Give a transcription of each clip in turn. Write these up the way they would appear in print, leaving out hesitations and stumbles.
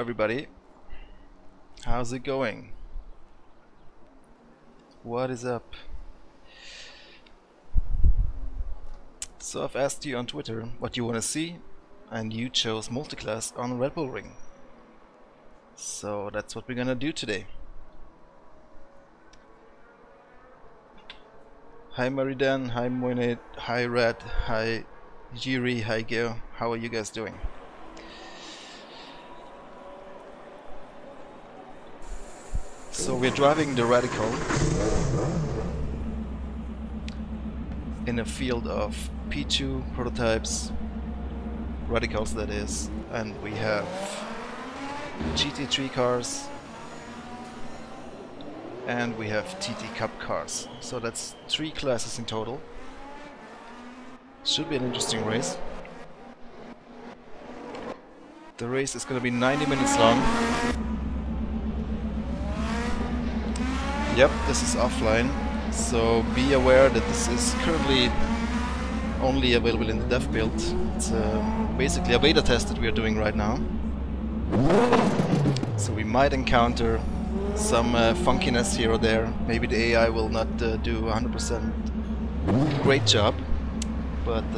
everybody. How's it going? What is up? So I've asked you on Twitter what you want to see, and you chose Multiclass on Red Bull Ring. So that's what we're gonna do today. Hi Maridan, hi Moinet, hi Red, hi Jiri, hi Geo. How are you guys doing? So we're driving the Radical in a field of P2 prototypes, Radicals that is, and we have GT3 cars and we have TT Cup cars. So that's 3 classes in total. Should be an interesting race. The race is going to be 90 minutes long. Yep, this is offline, so be aware that this is currently only available in the dev build. It's basically a beta test that we are doing right now. So we might encounter some funkiness here or there. Maybe the AI will not do 100% great job, but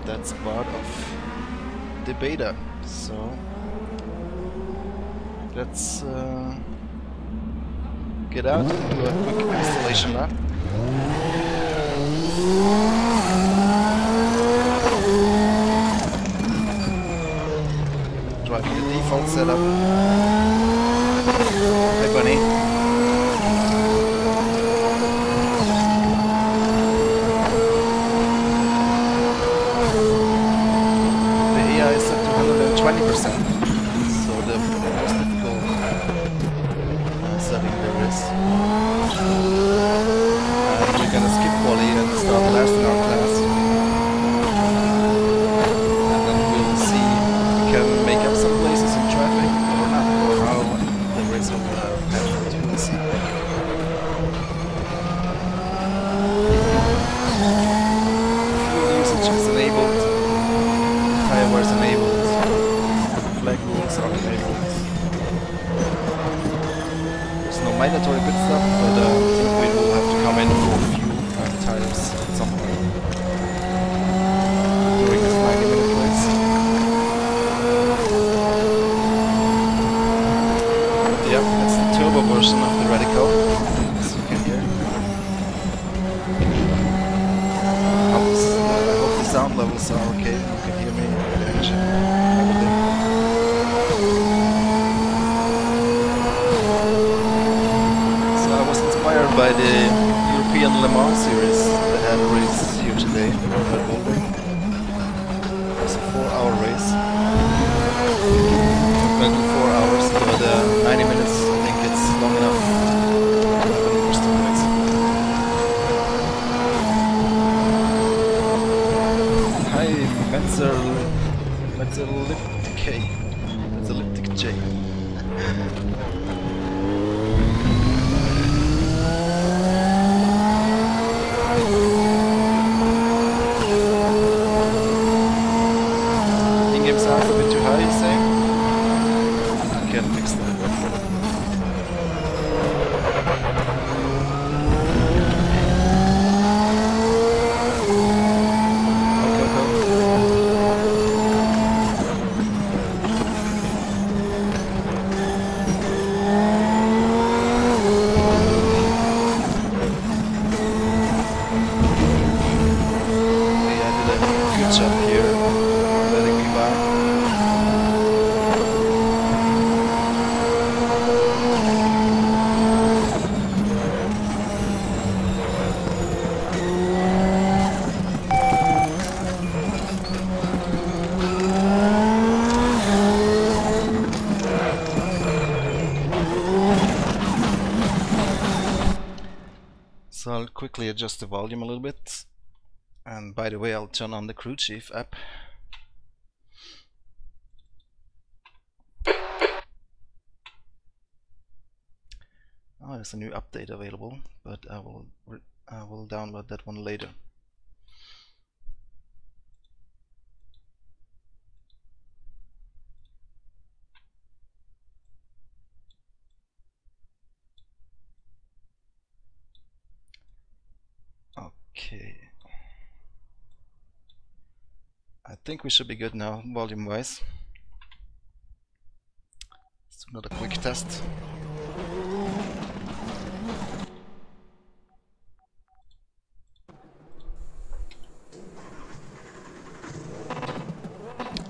that's part of the beta. So let's get out and do a quick installation lap. Driving the default setup. Hey bunny. The AI is set to 120%. So the most difficult setting there is. And we're gonna skip quali and start last in our class. And then we'll see if we can make up some places in traffic or not, or how the race will happen. We'll see. Fuel usage is enabled, tire wear is enabled, flag rules are enabled. No mandatory pit stop, but I think we will have to come in for fuel and tires at some point during this 90-minute race. Yep, that's the turbo version of the Radical, as you can hear. I hope the sound levels are okay, you can hear me, the engine, everything. By the European Le Mans series that had a race here today at Red Bull Ring. It was a 4-hour race. Took 4 hours, but 90 minutes, I think it's long enough to have an interesting race. Hi Metzerliptic J. Sounds a bit too high, you say? I can fix that. Yeah, I did a good job here, letting me by. So I'll quickly adjust the volume a little bit, and by the way, I'll turn on the Crew Chief app. Oh, there's a new update available, but I will download that one later. Okay. I think we should be good now, volume-wise. Let's do another quick test.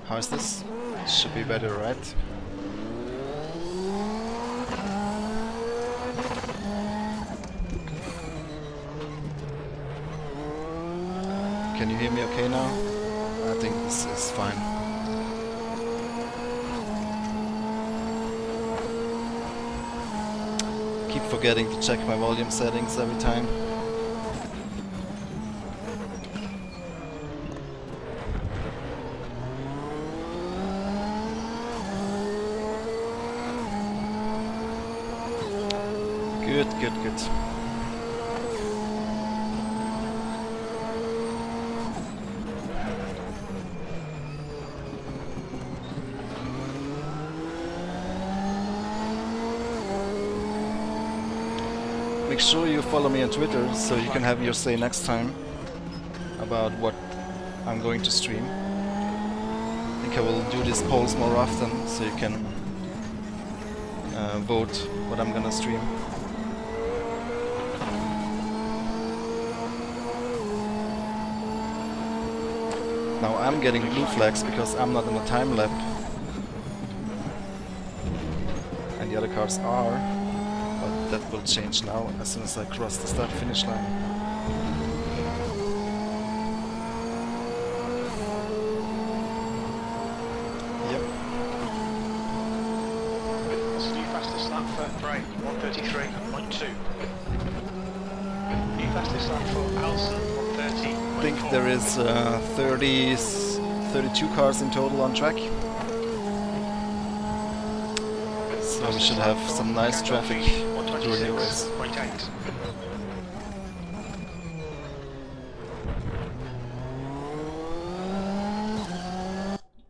How is this? Should be better, right? Can you hear me okay now? I think this is fine. Keep forgetting to check my volume settings every time. Good, good, good. Make sure you follow me on Twitter so you can have your say next time about what I'm going to stream. I think I will do these polls more often so you can vote what I'm gonna stream. Now I'm getting blue flags because I'm not in a time lap and the other cars are. But that will change now as soon as I cross the start-finish line. Yep. That's the new fastest lap for Bray, 1:33.2. New fastest lap for Alson, 1:30.4. I think there is 32 cars in total on track. So we should have some nice traffic during the race.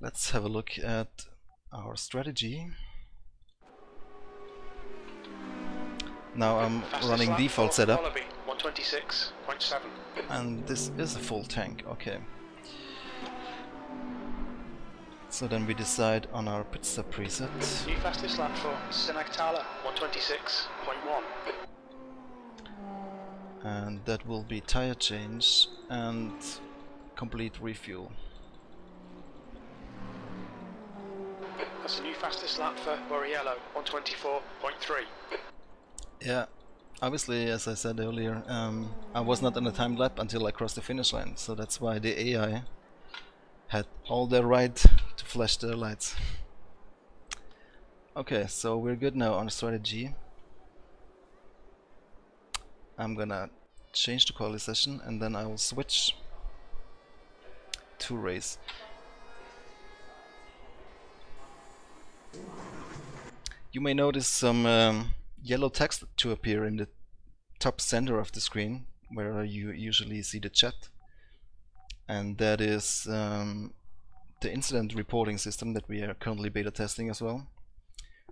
Let's have a look at our strategy. Now I'm running default setup. 126.7. And this is a full tank, okay. So then we decide on our pit stop preset. New fastest lap for Sinagtala, 126.1. And that will be tire change and complete refuel. That's the new fastest lap for Borriello, 124.3. Yeah, obviously, as I said earlier, I was not in a time lap until I crossed the finish line, so that's why the AI had all the right to flash their lights. Okay, so we're good now on strategy. I'm gonna change the quality session and then I will switch to race. You may notice some yellow text to appear in the top center of the screen where you usually see the chat, and that is the incident reporting system that we are currently beta testing as well.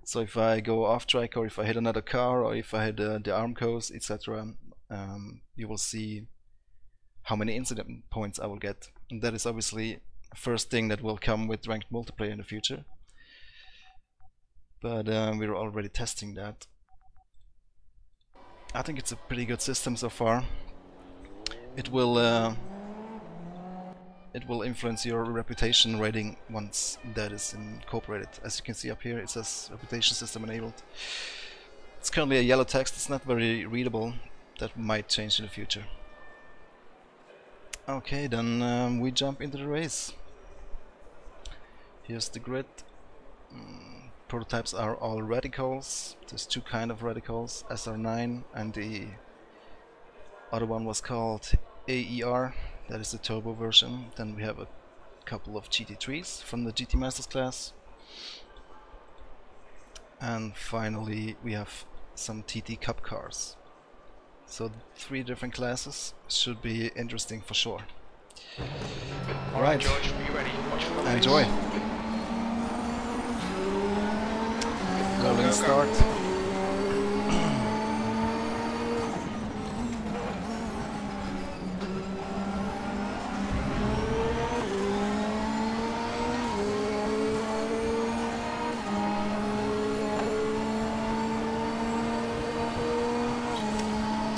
So if I go off track, or if I hit another car, or if I hit the arm coast, etc., you will see how many incident points I will get, and that is obviously the first thing that will come with ranked multiplayer in the future. But we're already testing that. I think it's a pretty good system so far. It will influence your reputation rating once that is incorporated. As you can see up here, it says reputation system enabled. It's currently a yellow text, it's not very readable. That might change in the future. Okay, then we jump into the race. Here's the grid. Prototypes are all radicals. There's two kind of radicals, SR9 and the other one was called AER, that is the turbo version. Then we have a couple of GT3s from the GT Masters class. And finally we have some TT Cup cars. So 3 different classes, should be interesting for sure. Alright, George, are you ready? Watch for the enjoy! Rolling start.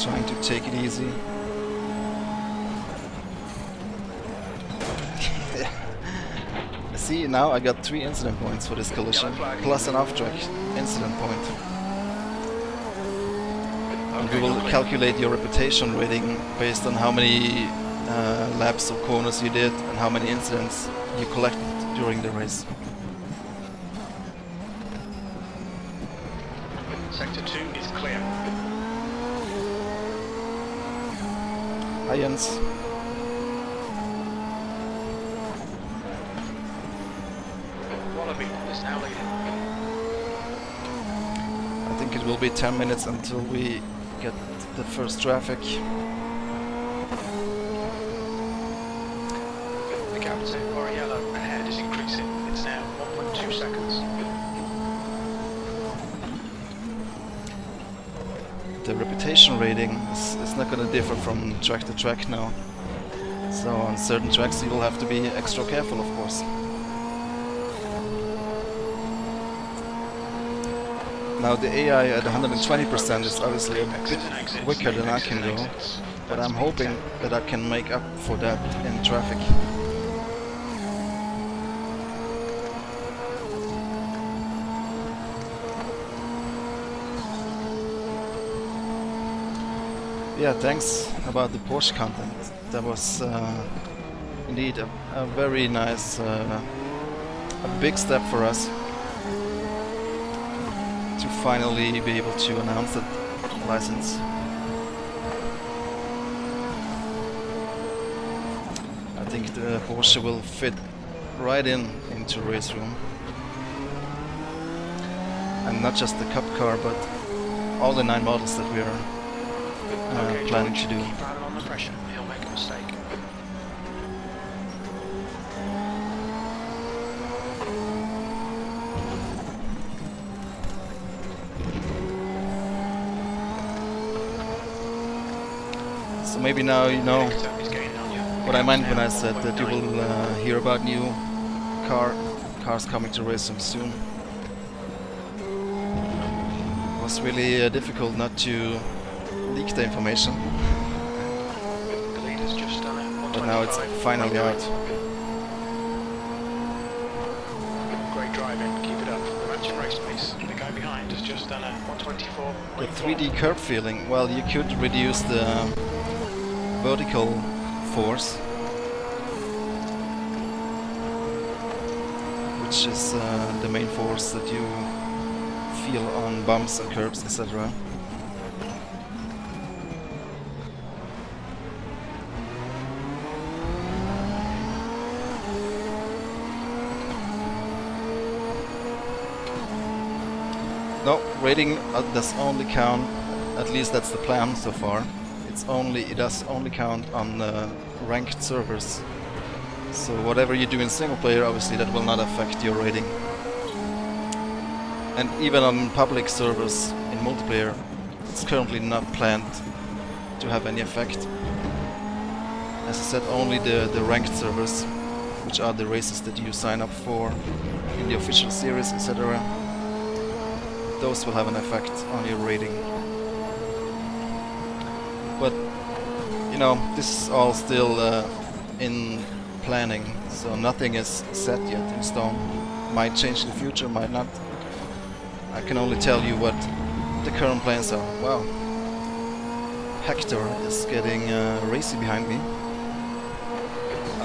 trying to take it easy. See, now I got 3 incident points for this collision, plus an off-track incident point. And we will calculate your reputation rating based on how many laps or corners you did and how many incidents you collected during the race. Sector 2 is clear. Hi Jens. Wallaby is now leading. I think it will be 10 minutes until we get the first traffic. The gap to Oriello ahead is increasing. It's now 1.2 seconds. The reputation rating is not going to differ from track to track now. So on certain tracks you will have to be extra careful, of course. Now the AI at 120% is obviously a bit quicker than I can go, but I'm hoping that I can make up for that in traffic. Yeah, thanks about the Porsche content. That was indeed a very nice, a big step for us to finally be able to announce that license. I think the Porsche will fit right into RaceRoom. And not just the Cup car, but all the 9 models that we are planning to do. Keep Alan on the pressure, he'll make a mistake. So maybe now you know what I meant when I said that you will hear about new cars coming to RaceRoom soon. It was really difficult not to leak the information, but now it's finally out. Great driving, keep it up. The matching race pace. The guy behind has just done a 124. The 3D curb feeling, well, you could reduce the vertical force, which is the main force that you feel on bumps and curbs, etc. No, rating does only count, at least that's the plan so far. It does only count on ranked servers. So whatever you do in single player, obviously that will not affect your rating. And even on public servers in multiplayer, it's currently not planned to have any effect. As I said, only the ranked servers, which are the races that you sign up for in the official series, etc. Those will have an effect on your rating. But you know, this is all still in planning, so nothing is set yet in stone. Might change in the future, might not. I can only tell you what the current plans are. Wow, Hector is getting racy behind me.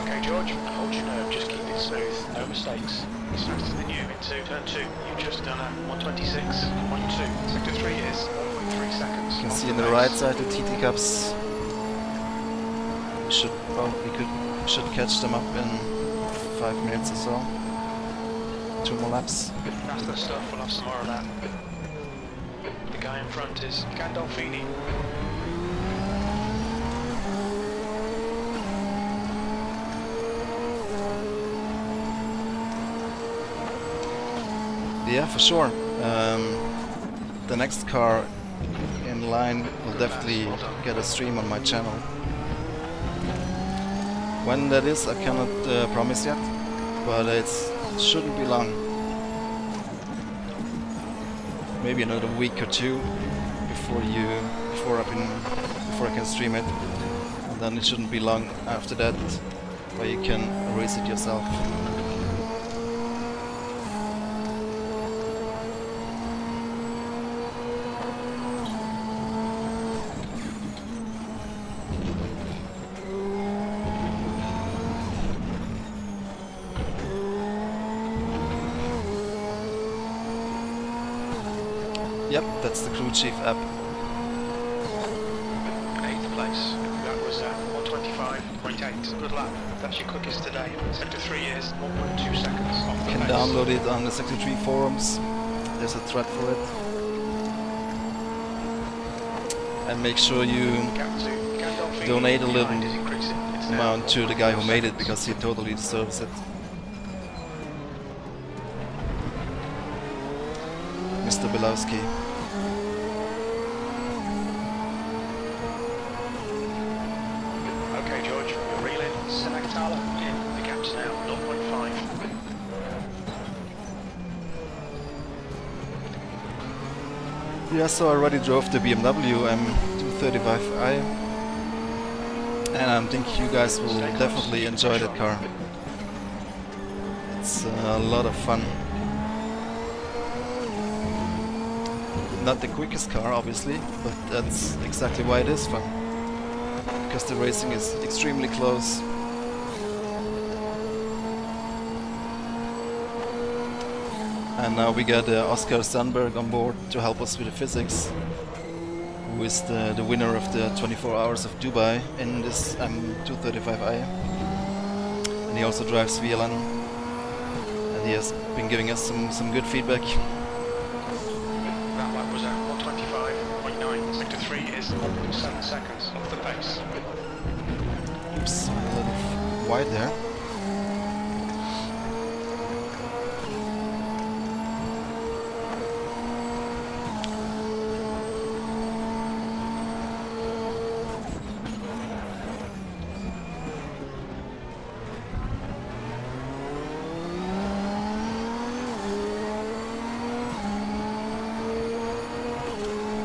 Okay, George, hold your nerve, just keep it smooth, no mistakes. It's faster than you into turn 2. You've just done a 126.2. Sector 3 is 1.3 seconds. You can see on the right side the TT Cups. We should catch them up in 5 minutes or so. 2 more laps. That's the stuff, we'll have some more of that. The guy in front is Gandolfini. Yeah, for sure. The next car in line will definitely get a stream on my channel. When that is, I cannot promise yet, but it shouldn't be long. Maybe another week or 2 before I can stream it. And then it shouldn't be long after that where you can race it yourself. Yep, that's the crew chief app. 8th place. That was 125.8. Good lap. That's your quickest today. Sector 3 is 1.2 seconds off the You can pace. download it on the Sector 3 forums. There's a thread for it. And make sure you donate a little amount to the guy who made it, because he totally deserves it. Mr. Belowski. Okay, George, you're reeling. Senectala in. The gap's now 0.5. Yeah, so I already drove the BMW M235i, and I think you guys will definitely enjoy that car. It's a lot of fun. Not the quickest car, obviously, but that's exactly why it is fun. Because the racing is extremely close. And now we got Oscar Sandberg on board to help us with the physics, who is the winner of the 24 Hours of Dubai in this M235i. And he also drives VLN, and he has been giving us some good feedback. That lap was at 125.9. Sector 3 is 1.7 seconds off the pace. Oops, a little wide there.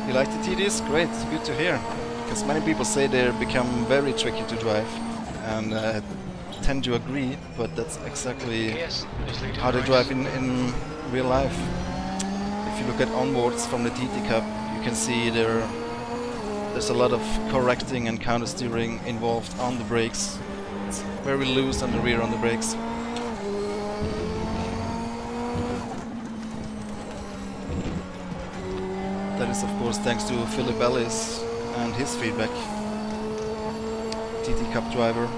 You like the TDs? Great, good to hear. Because many people say they become very tricky to drive, and I tend to agree, but that's exactly how they drive in real life. If you look at onboards from the TT Cup, you can see there's a lot of correcting and counter steering involved on the brakes. It's very loose on the rear on the brakes. That is of course thanks to Philip Ellis and his feedback. TT Cup driver,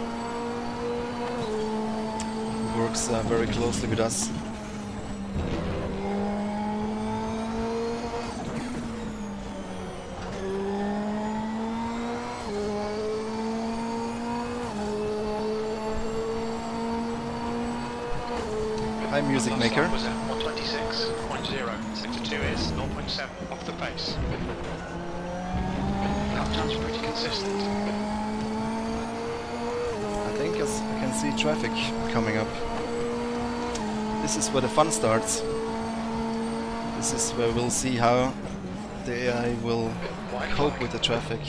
who works very closely with us. Hi, Music Maker. Was at 126.0. Sector 2 is 0.7 off the pace. Lap times are pretty consistent. I think as I can see traffic coming up. This is where the fun starts. This is where we'll see how the AI will cope with the traffic.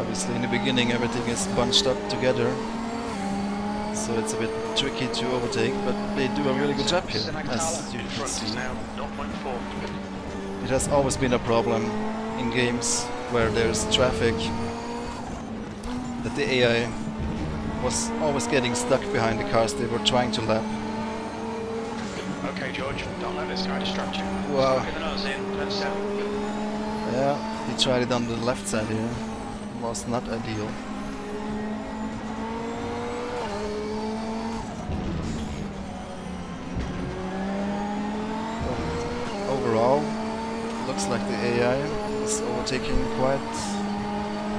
Obviously in the beginning everything is bunched up together, so it's a bit tricky to overtake, but they do a really good job here, as you can see. It has always been a problem in games where there's traffic, that the AI was always getting stuck behind the cars they were trying to lap. Okay, George, don't let this guy distract you. Wow. In, yeah, he tried it on the left side here. Was not ideal. But overall, looks like the AI is overtaking quite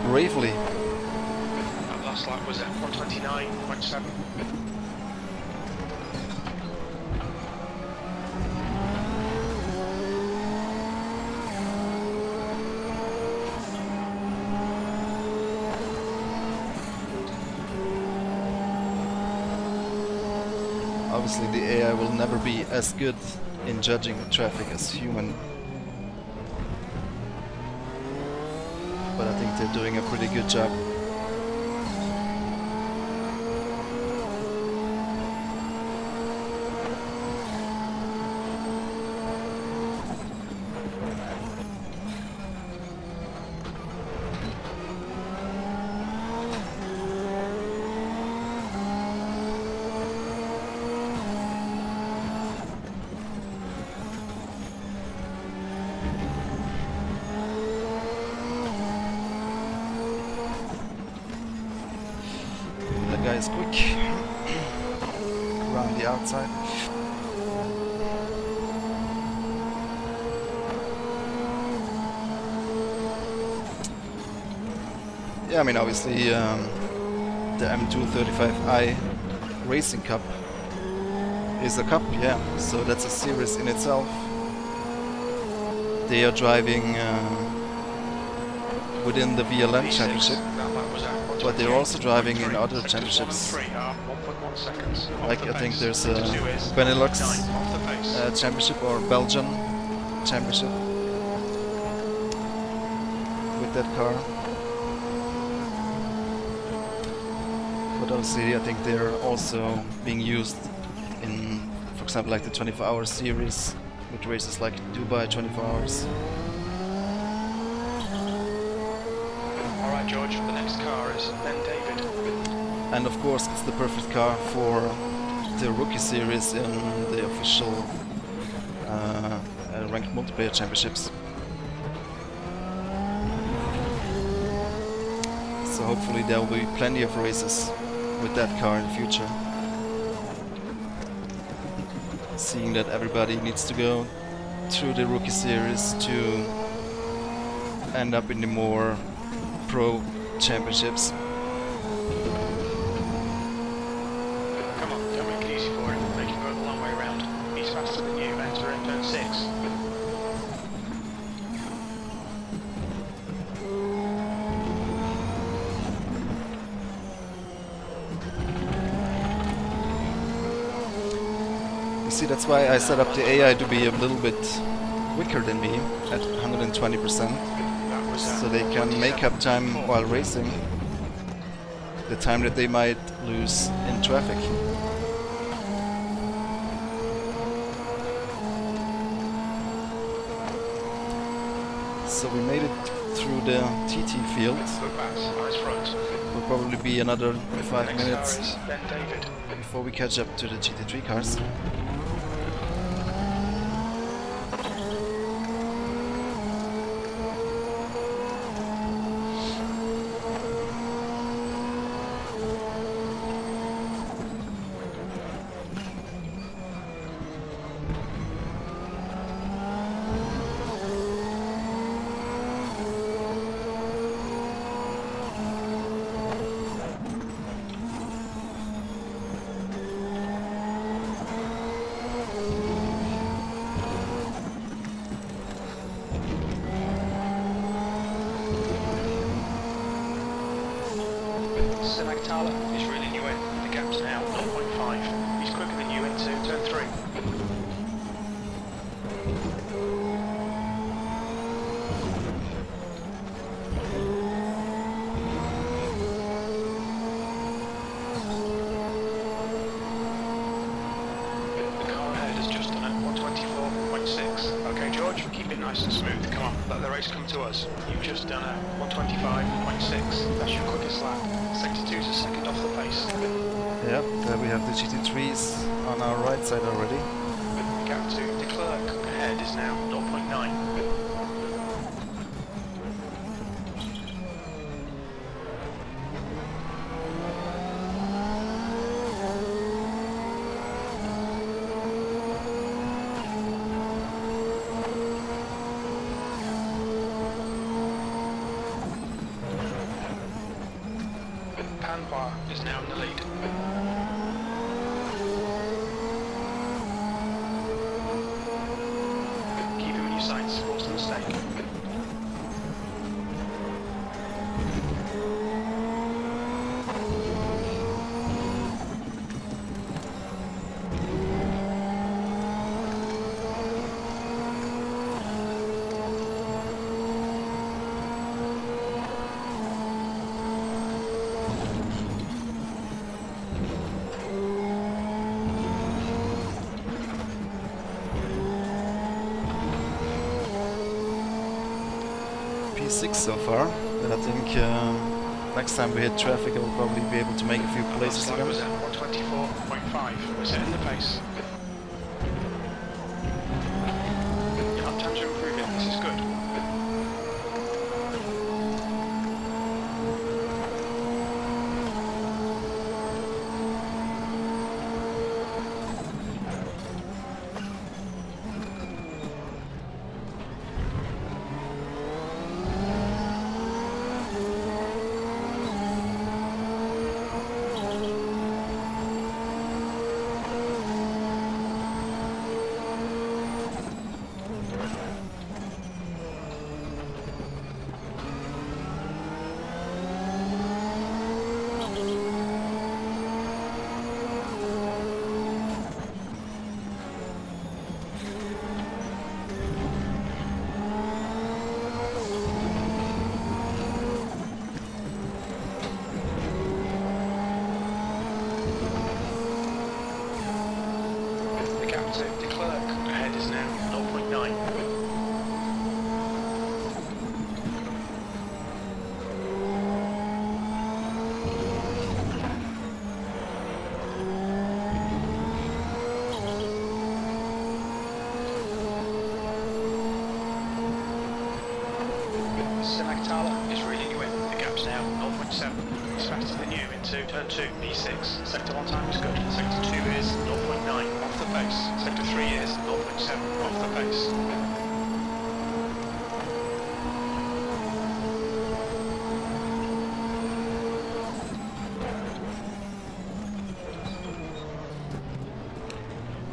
bravely. That last lap was at 129.7. Obviously the AI will never be as good in judging traffic as human. But I think they're doing a pretty good job. Guy is quick around the outside. Yeah, I mean obviously the M235i Racing Cup is a cup, yeah, so that's a series in itself. They are driving within the VLM championship, but they're also driving in other championships. Like I think there's a Benelux championship or Belgian championship with that car. But obviously I think they're also being used in, for example, like the 24-hour series with races like Dubai 24 hours. Alright George, the next car is Ben David. And of course it's the perfect car for the rookie series in the official ranked multiplayer championships. So hopefully there will be plenty of races with that car in the future. Seeing that everybody needs to go through the rookie series to end up in the more pro championships. Come on, don't make it easy for him. Make him go the long way around. He's faster than you. Enter in turn 6. You see, that's why I set up the AI to be a little bit quicker than me at 120%. So they can make up time while racing, the time that they might lose in traffic. So we made it through the TT field. Will probably be another 5 minutes before we catch up to the GT3 cars. He's reeling you in. The gap's now 0.5. He's quicker than you into turn 3. The car ahead has just done it 124.6. Okay, George, keep it nice and smooth. Come on, let the race come to us. You've just done a 125.6. That's your quickest lap. 62's a second off the pace. Yep, there we have the GT3s on our right side already. The gap to de Klerk ahead is now 0.9. Is now in the lead. Keep him in your sights, force a mistake. P6 so far, but I think next time we hit traffic I will probably be able to make a few places again. Was at 124.5. We're setting the pace. Your lap times are improving. This is good. Turn 2, B6. Sector 1 time is good. Sector 2 is 0.9, off the pace. Sector 3 is 0.7, off the pace.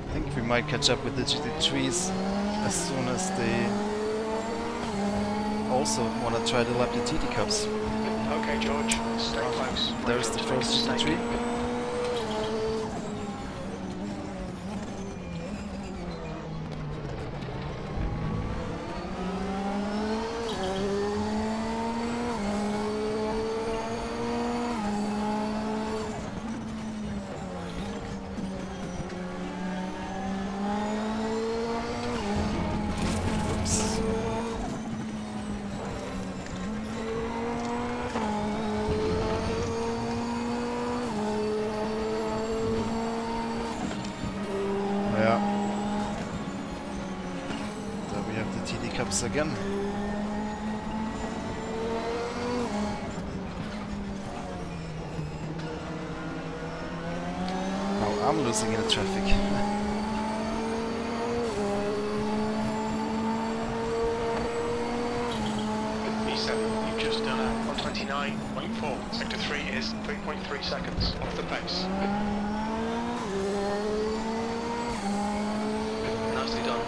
I think we might catch up with the GT3s as soon as they also want to try to lap the TT Cups. Okay, George, stay close. There's the first GT3. Again. Now I'm losing in the traffic. B7, you've just done a 129.4. Sector 3 is 3.3 seconds off the pace. Nicely done.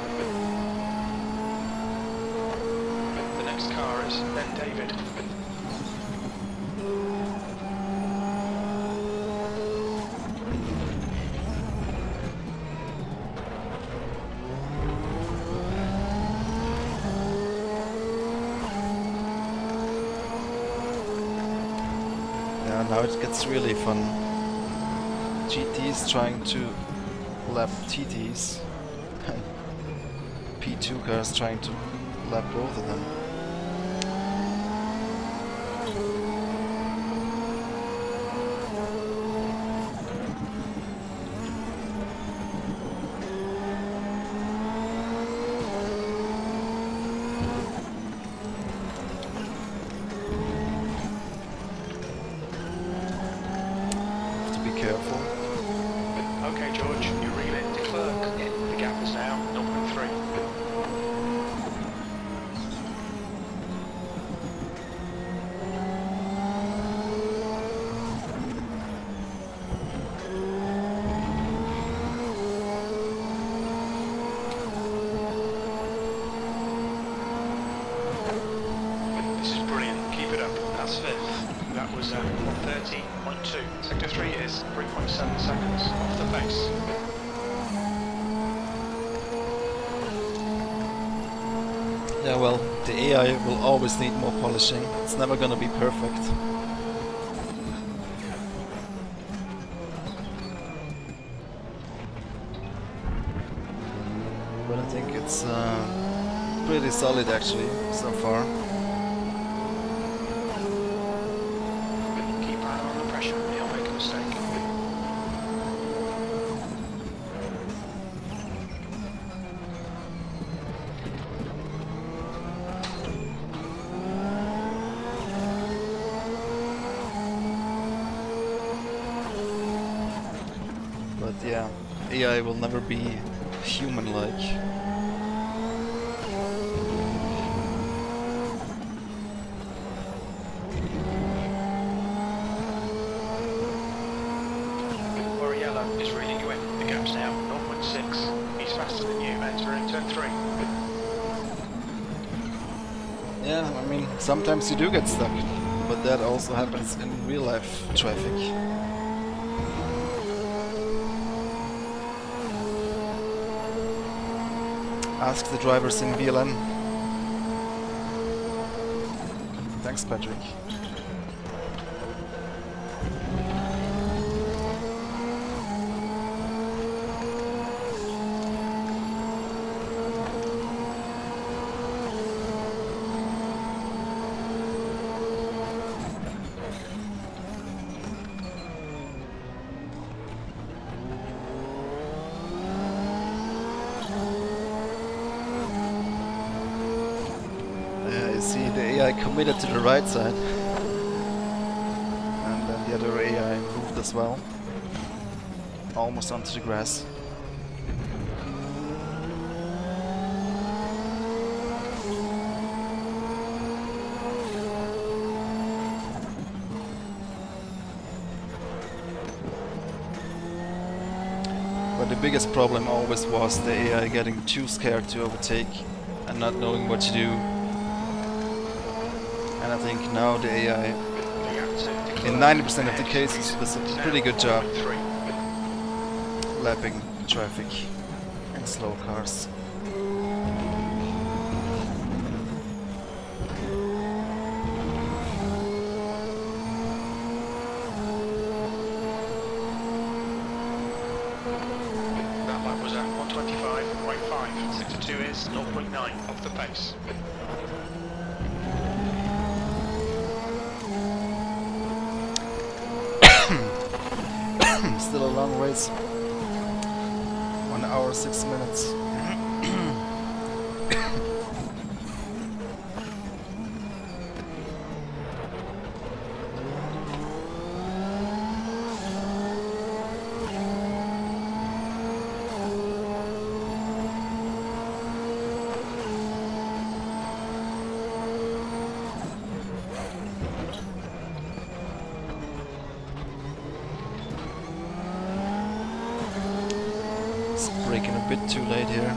Car is Ben David. Yeah, now it gets really fun. GTs trying to lap TTs and P2 cars trying to lap both of them. Okay, George, you're reeling to Clerk. The gap is now 0.3. This is brilliant. Keep it up. That's fifth. That was 130.2. Sector 3 is 3.7 seconds off the pace. Yeah, well, the AI will always need more polishing. It's never gonna be perfect. But I think it's pretty solid actually so far. AI will never be human-like. Is reading you in. The gap's now 0.6. He's faster than you, entering turn 3. Yeah, I mean, sometimes you do get stuck, but that also happens in real-life traffic. Ask the drivers in VLN. Thanks, Patrick. See the AI committed to the right side, and then the other AI moved as well, almost onto the grass. But the biggest problem always was the AI getting too scared to overtake and not knowing what to do. And I think now the AI, in 90% of the cases, does a pretty good job lapping traffic and slow cars. That lap was at 125.5. 62 is 0.9 off the pace. Still a long race. 1 hour 6 minutes. Braking a bit too late here.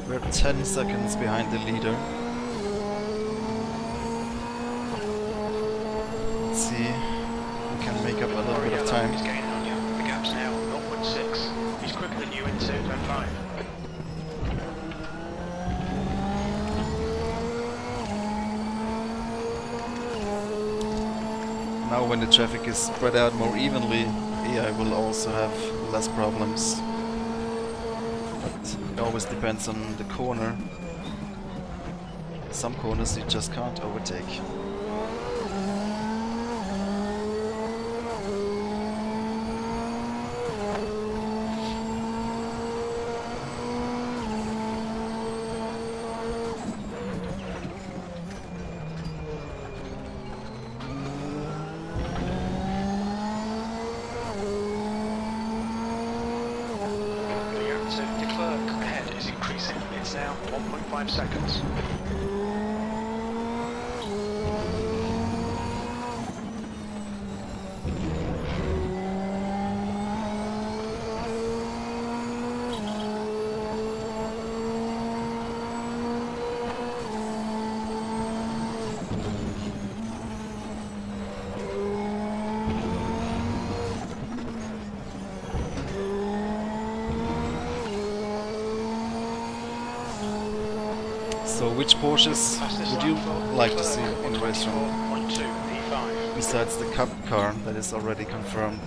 We're 10 seconds behind the leader. Let's see if we can make up a little bit of time. He's gaining on you. The gap's now 0.6. He's quicker than you into turn 5. Now when the traffic is spread out more evenly, AI will also have less problems. But it always depends on the corner. Some corners you just can't overtake. It's now 1.5 seconds. So which Porsches would you like to see in RaceRoom? Besides the Cup car that is already confirmed.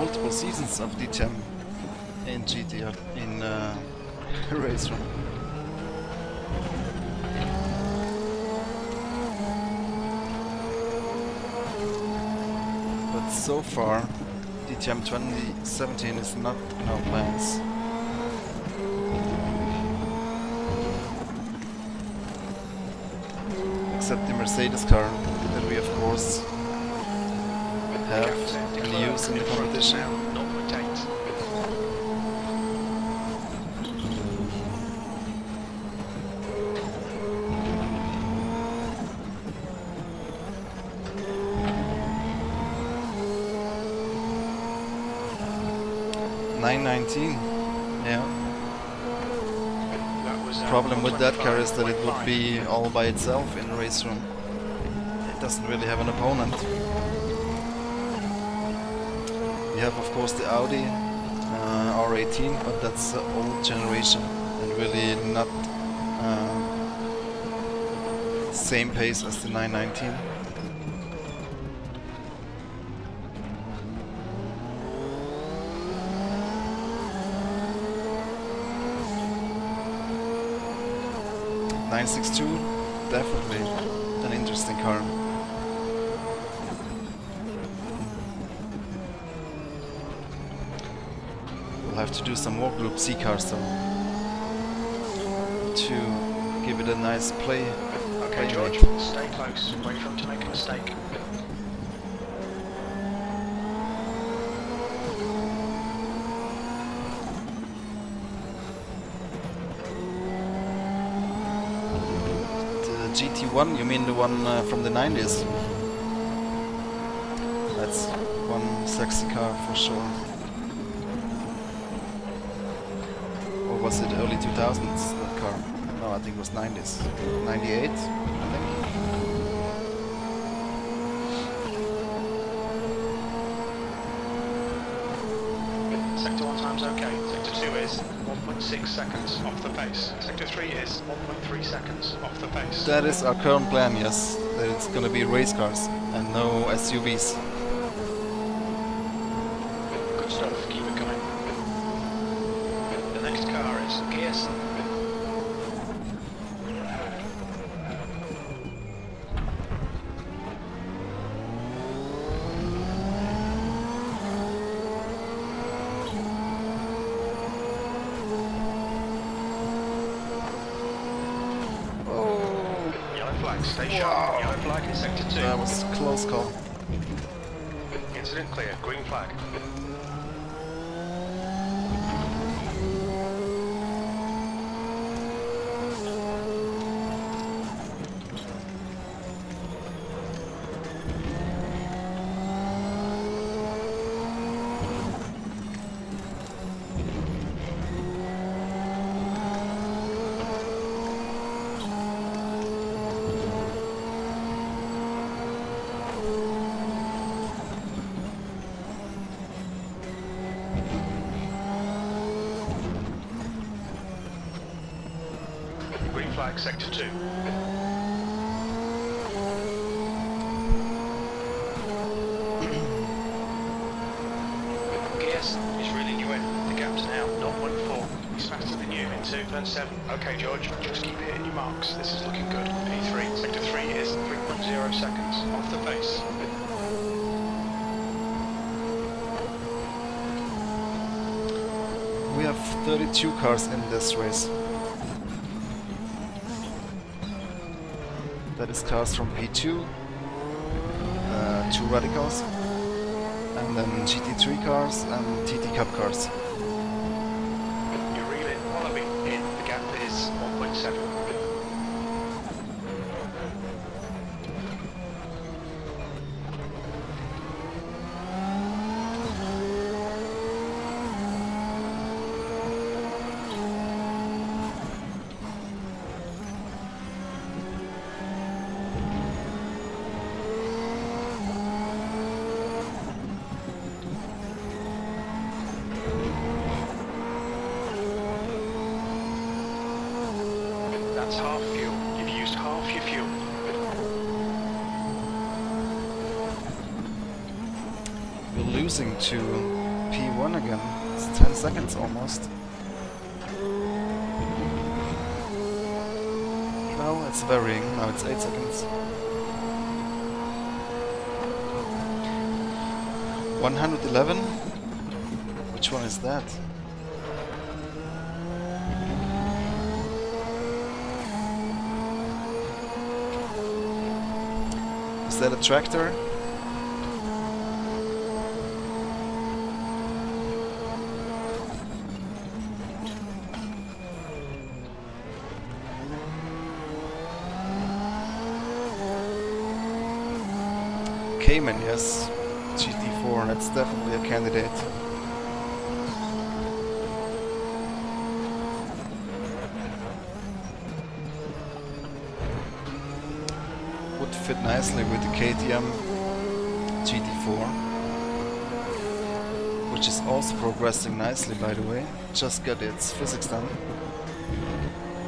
multiple seasons of DTM in GT in RaceRoom. But so far, DTM 2017 is not in our plans. Except the Mercedes car that we of course have and use in the competition. 919, yeah. Problem with that car is that it would be all by itself in RaceRoom. It doesn't really have an opponent. We have of course the Audi R18, but that's the old generation and really not same pace as the 919. Definitely an interesting car. We'll have to do some more Group C cars though to give it a nice play. Okay, George, stay close. Wait for him to make a mistake. GT1, you mean the one from the 90s? That's one sexy car for sure. Or was it early 2000s, that car? No, I think it was 90s. 98, I think. Sector 1 time's okay. Sector 2 is 1.6 seconds off the pace. Sector 3 is 1.3 seconds off the pace. That is our current plan, yes. That it's gonna be race cars and no SUVs. Good stuff, keep it coming. The next car is Gears. Stay sharp. Yellow flag in sector 2. That was a close call. Incident clear. Green flag. Green flag, sector 2. Gears is reeling you in. The gap's now 0.4. He's faster than you in 2, turn 7. Okay, George, just keep hitting your marks. This is looking good. P3, sector 3 is 3.0 seconds off the pace. We have 32 cars in this race. That is cars from P2, 2 Radicals, and then GT3 cars and TT Cup cars. You reel in Wallaby in. The gap is 1.7. That's half fuel. You've used half your fuel. We're losing to P1 again. It's 10 seconds almost. No, it's varying. Now it's 8 seconds. 111? Which one is that? Is that a tractor? Cayman, yes. GT4, that's definitely a candidate. Would fit nicely with the KTM GT4, which is also progressing nicely, by the way. Just got its physics done.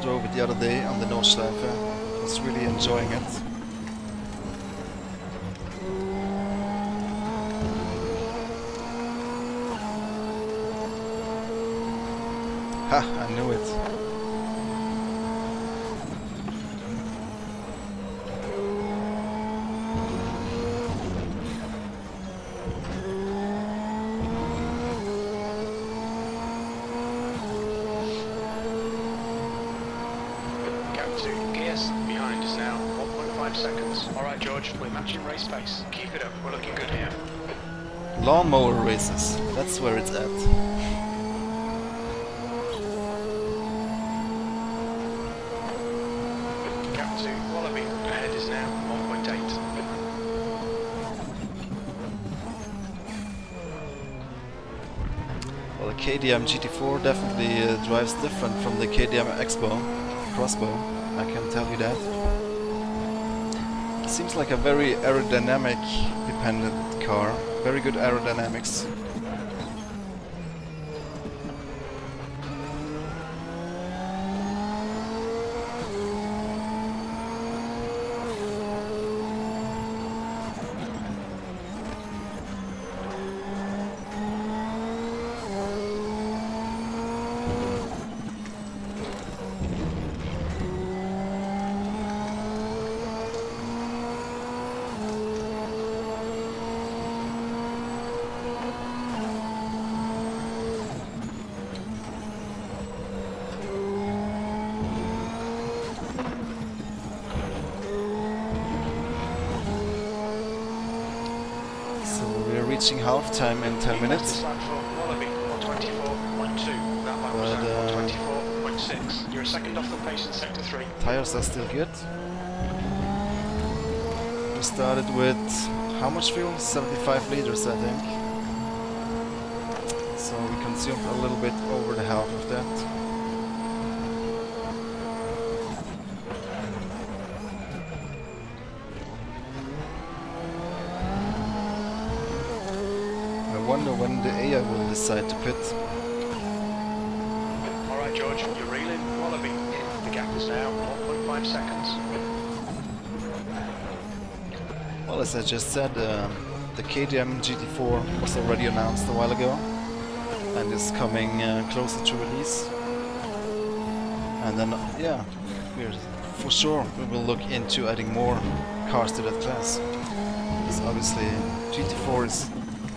Drove it the other day on the Nordschleife. Was really enjoying it. Ha! I knew it. Alright George, we're matching race pace. Keep it up, we're looking good here. Lawnmower races, that's where it's at. Gap 2, Wallaby, ahead is now 1.8. Well, the KTM GT4 definitely drives different from the KTM Crossbow, I can tell you that. Seems like a very aerodynamic dependent car. Very good aerodynamics. Reaching half time in 10 minutes. But, you're a second off the pace in sector 3. Tires are still good. We started with how much fuel? 75 liters, I think. So we consumed a little bit over the half of that. I wonder when the AI will decide to pit. Alright George, you're reeling. Wallaby. The gap is now 1.5 seconds. Well, as I just said, the KTM GT4 was already announced a while ago and is coming closer to release. And then, yeah, for sure we will look into adding more cars to that class. Because obviously GT4 is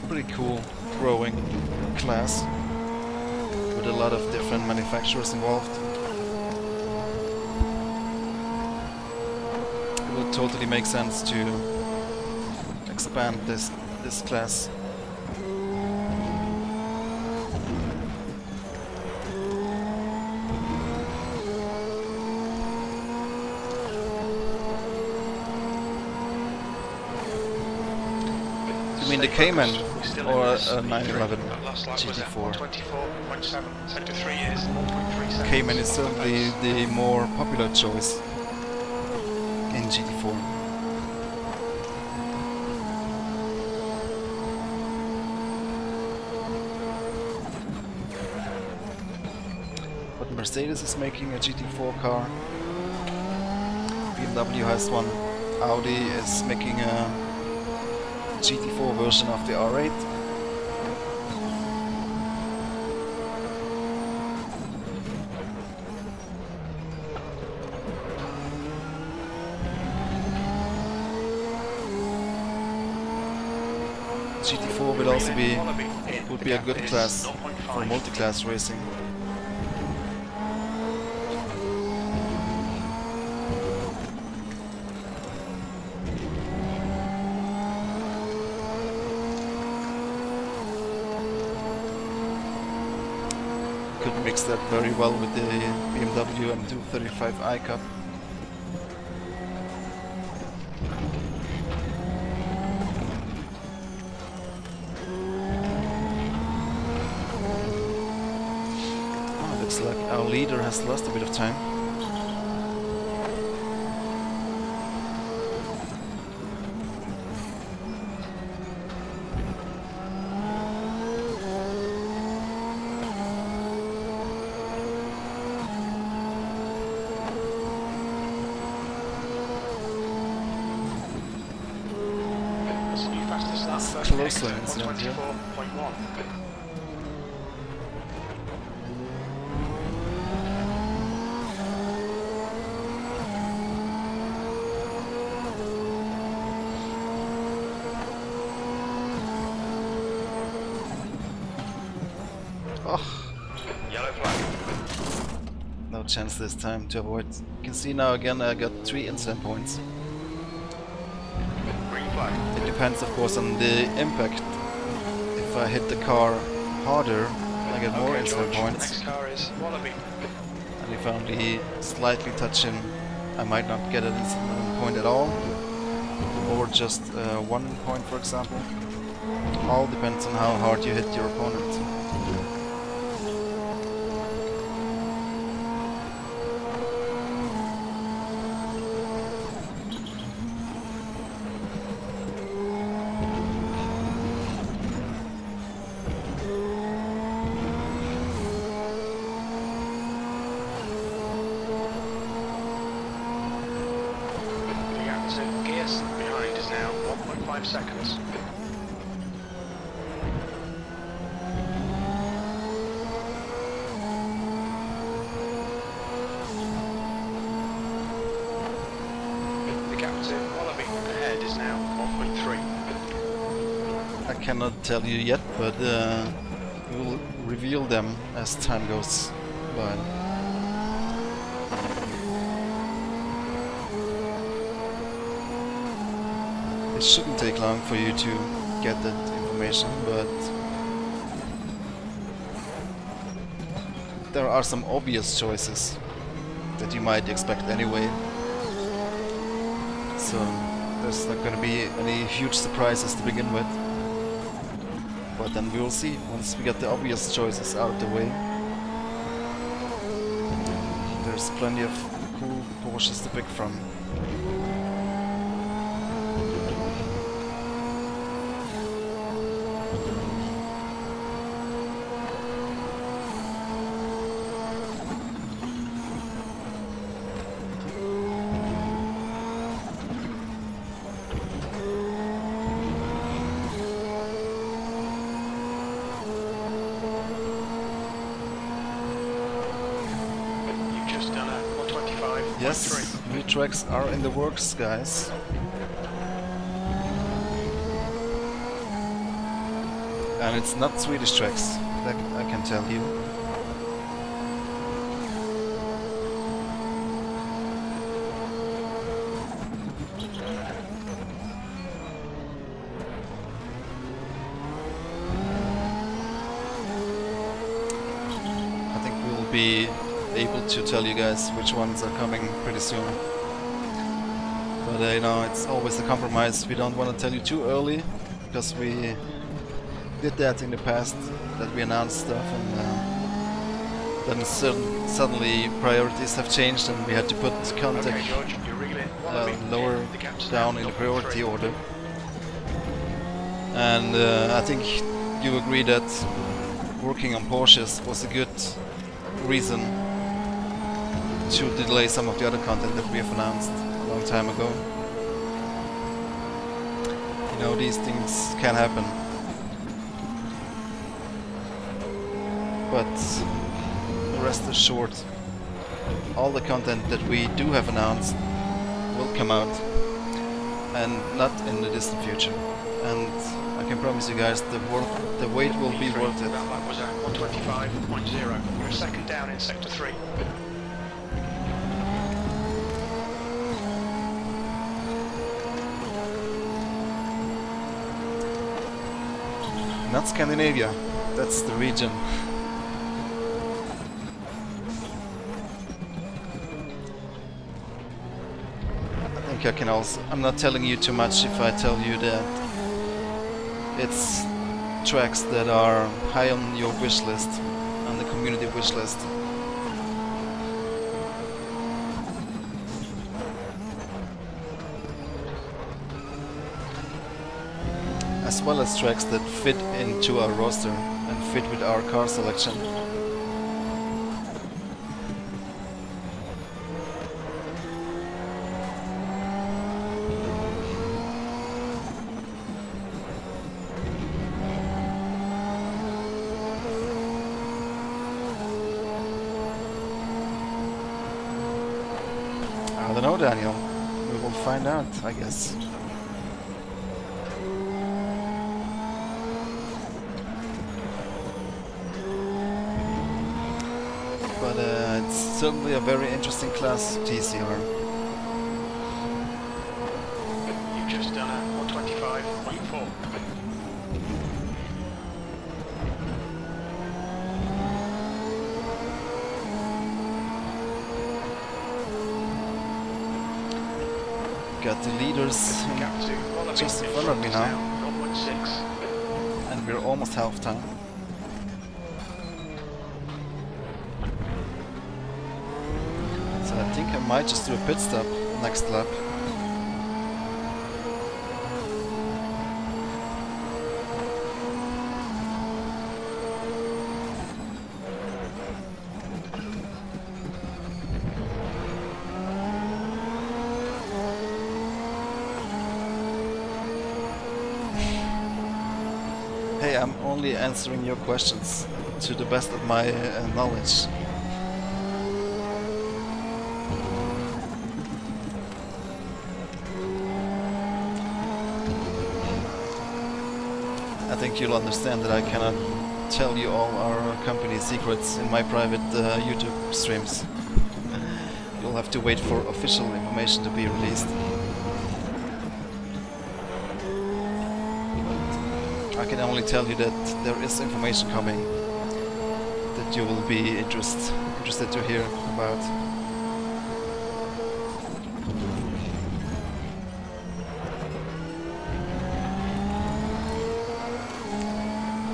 pretty cool growing class with a lot of different manufacturers involved. It will totally make sense to expand this class. You mean the Cayman or a 911 GT4? Cayman is certainly the more popular choice in GT4. But Mercedes is making a GT4 car. BMW has one. Audi is making a GT4 version of the R8. GT4 would also be a good class for multi-class racing. Could mix that very well with the BMW M235i Cup. Looks like our leader has lost a bit of time. Close incident here. Oh. Yellow flag. No chance this time to avoid. You can see now again I got 3 incident points. Green flag. It depends of course on the impact. If I hit the car harder, I get more incident points. The next car is Wallaby. And if I only slightly touch him, I might not get an incident point at all. Or just 1 point for example. All depends on how hard you hit your opponent. Gears behind is now 1.5 seconds. The gap to Wallaby ahead is now 1.3. I cannot tell you yet, but we will reveal them as time goes by. It shouldn't take long for you to get that information, but there are some obvious choices that you might expect anyway. So there's not going to be any huge surprises to begin with. But then we will see once we get the obvious choices out of the way. There's plenty of cool Porsches to pick from. Yes, new tracks are in the works, guys. And it's not Swedish tracks, that I can tell you. I think we'll be able to tell you guys which ones are coming pretty soon. But you know, it's always a compromise. We don't want to tell you too early, because we did that in the past, that we announced stuff and then suddenly priorities have changed and we had to put contact lower down in the priority order. And I think you agree that working on Porsches was a good reason to delay some of the other content that we have announced a long time ago. You know, these things can happen. But rest assured, all the content that we do have announced will come out, and not in the distant future. And I can promise you guys the wait will be worth it. That lap was at 125.0. You're a second down in sector 3. Not Scandinavia, that's the region. I think I can also... I'm not telling you too much if I tell you that it's tracks that are high on your wish list, on the community wish list. As well as tracks that fit into our roster and fit with our car selection. I don't know, Daniel. We will find out, I guess. But it's certainly a very interesting class, TCR. You've just done a 125.4. Got the leaders just in front of me now. 0.6. And we're almost half time. So I think I might just do a pit stop next lap. Hey, I'm only answering your questions to the best of my knowledge. I think you'll understand that I cannot tell you all our company secrets in my private YouTube streams. You'll have to wait for official information to be released. I can only tell you that there is information coming that you will be interested to hear about.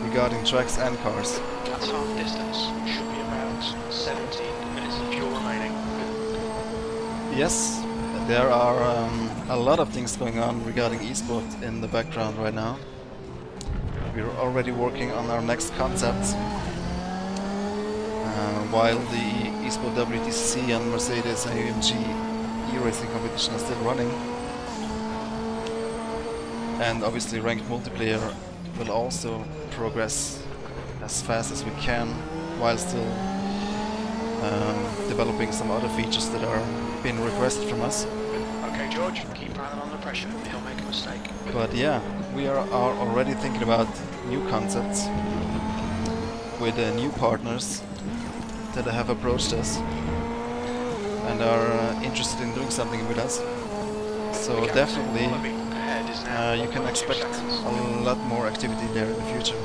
Regarding tracks and cars. That's half distance. Should be about 17 minutes of fuel remaining. Yes, there are a lot of things going on regarding eSport in the background right now. We're already working on our next concept, while the eSport WTCC and Mercedes AMG e-racing competition are still running. And obviously ranked multiplayer will also progress as fast as we can, while still developing some other features that are being requested from us. Okay, George, keep piling on the pressure. He'll make a mistake. But yeah, we are already thinking about new concepts with new partners that have approached us and are interested in doing something with us. So definitely you can expect a lot more activity there in the future.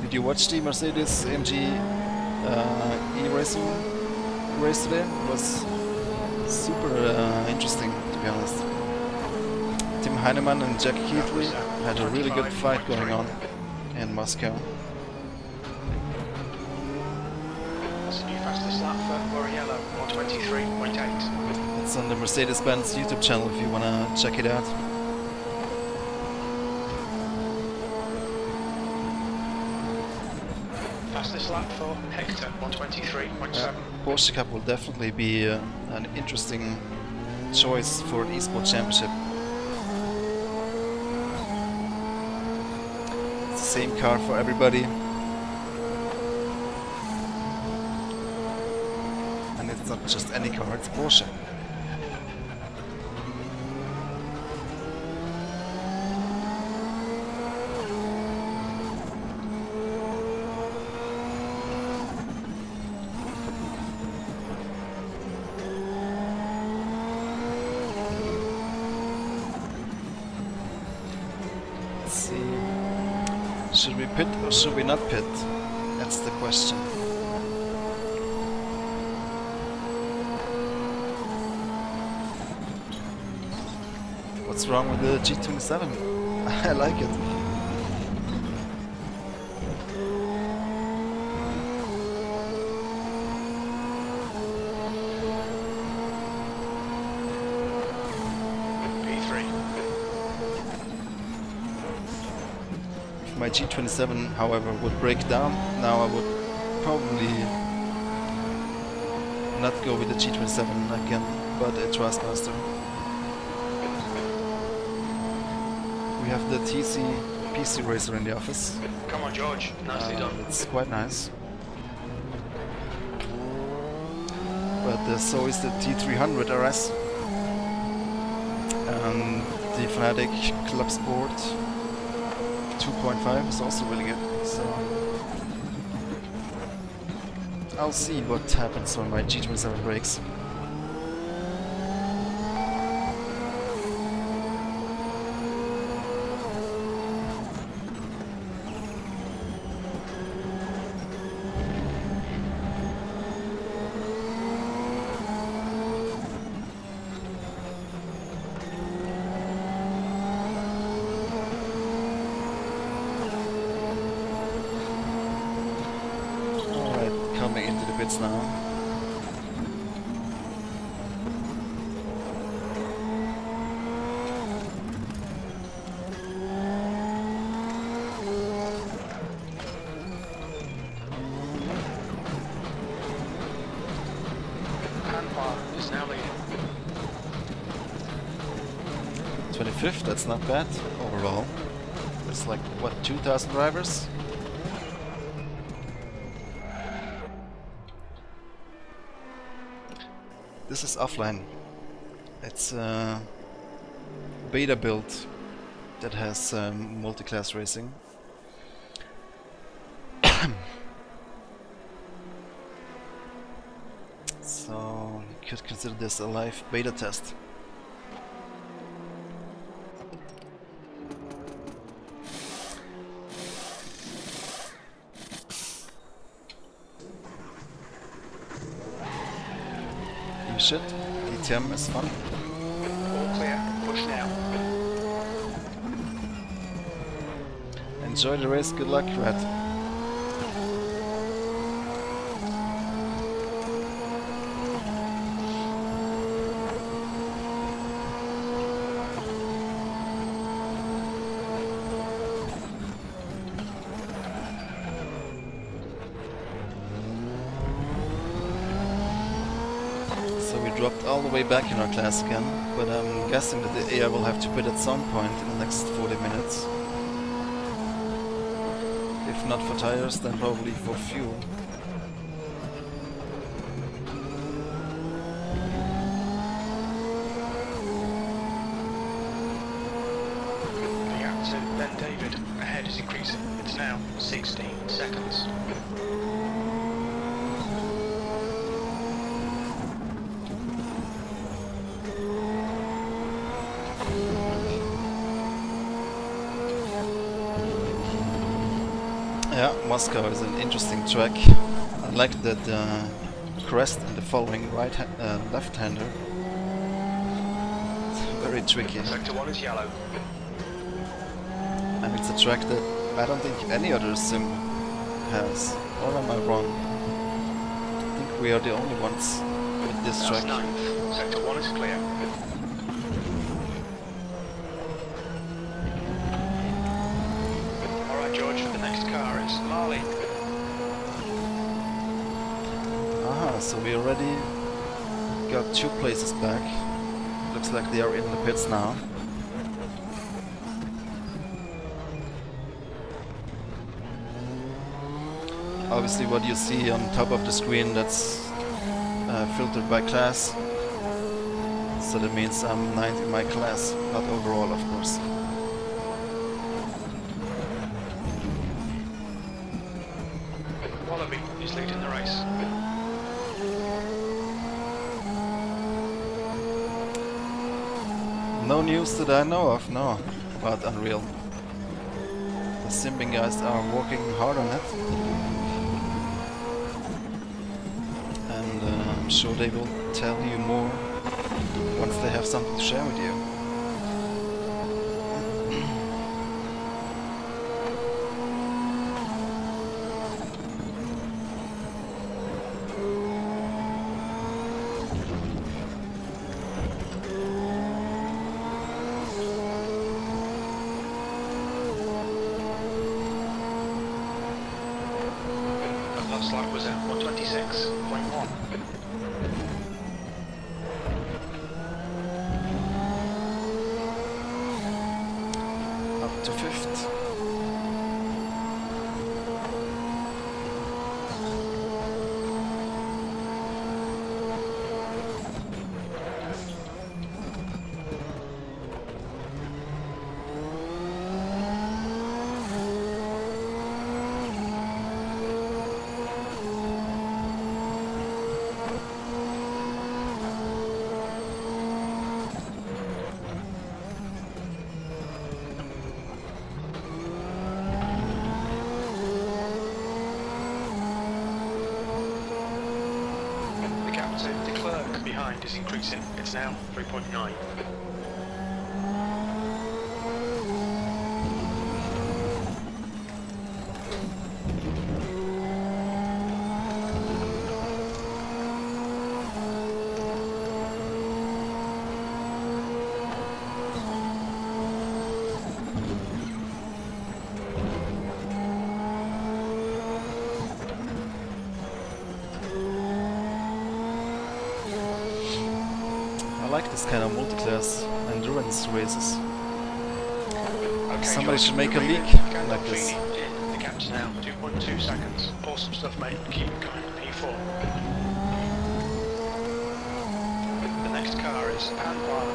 Did you watch the Mercedes AMG e-racing race today? It was super interesting, to be honest. Tim Heinemann and Jack Keithley had a really good fight going on in Moscow. That's the new fastest lap for Borriello, 123.8. It's on the Mercedes-Benz YouTube channel if you want to check it out. Fastest lap for Hector, 123.7. Porsche Cup will definitely be an interesting choice for an eSport championship. It's the same car for everybody. And it's not just any car, it's Porsche. Should we pit or should we not pit? That's the question. What's wrong with the G27? I like it. My G27, however, would break down. Now I would probably not go with the G27 again, but a Trustmaster. We have the PC Racer in the office. Come on, George. Nicely done. It's quite nice. But so is the T300 RS and the Fnatic Club Sport 2.5 is also really good, so I'll see what happens when my G27 breaks. Coming into the pits now. Handbar is now leading. 25th, that's not bad overall. It's like, what, 2,000 drivers? This is offline. It's a beta build that has multiclass racing. So you could consider this a live beta test. Shit, DTM is fun. All clear, push now. Enjoy the race, good luck, Red. Dropped all the way back in our class again, but I'm guessing that the AI will have to pit at some point in the next 40 minutes. If not for tires, then probably for fuel. The gap to Ben David ahead is increasing. It's now 16 seconds. Yeah, Moscow is an interesting track. I like that crest and the following left-hander. Very tricky. Sector 1 is yellow. And it's a track that I don't think any other sim has. Or am I wrong? I think we are the only ones with this That's track. 9th. Sector 1 is clear. Aha, so we already got 2 places back. Looks like they are in the pits now. Obviously what you see on top of the screen, that's filtered by class. So that means I'm 9th in my class, not overall of course. Wallaby is leading the race. No news that I know of, no, about Unreal. The simping guys are working hard on it. And I'm sure they will tell you more once they have something to share with you. Last lap was at 126.1. Up to 5th. The clerk behind is increasing. It's now 3.9. I like this kind of multiclass endurance races. Okay, Somebody should make a league like this. The gap's now 2.2 seconds. Awesome stuff, mate. Keep it going. P4. The next car is Panwara.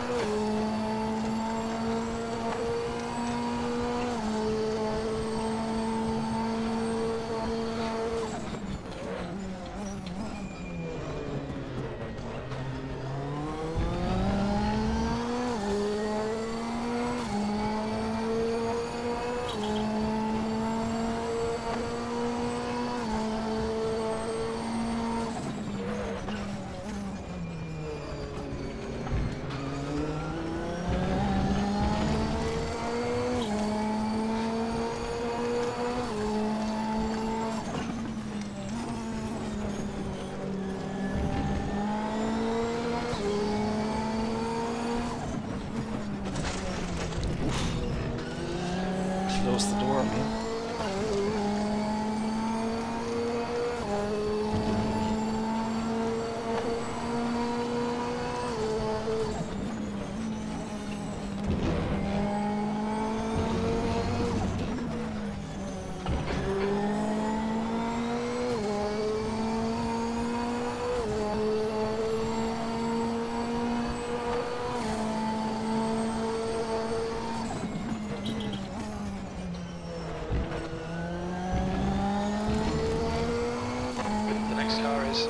Close the door on me.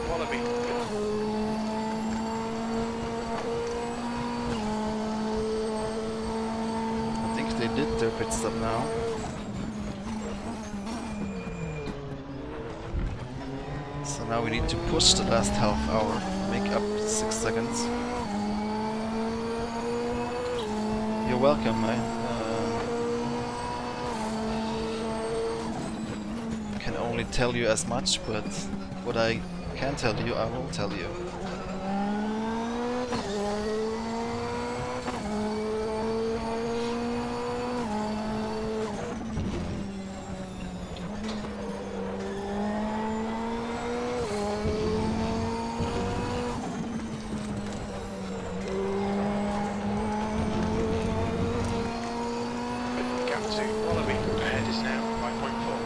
Wallaby. I think they did their pit stop now. So now we need to push the last half hour, make up 6 seconds. You're welcome, I can only tell you as much, but what I can tell you, I will tell you. Gap to Wallaby. Ahead is now 5.4.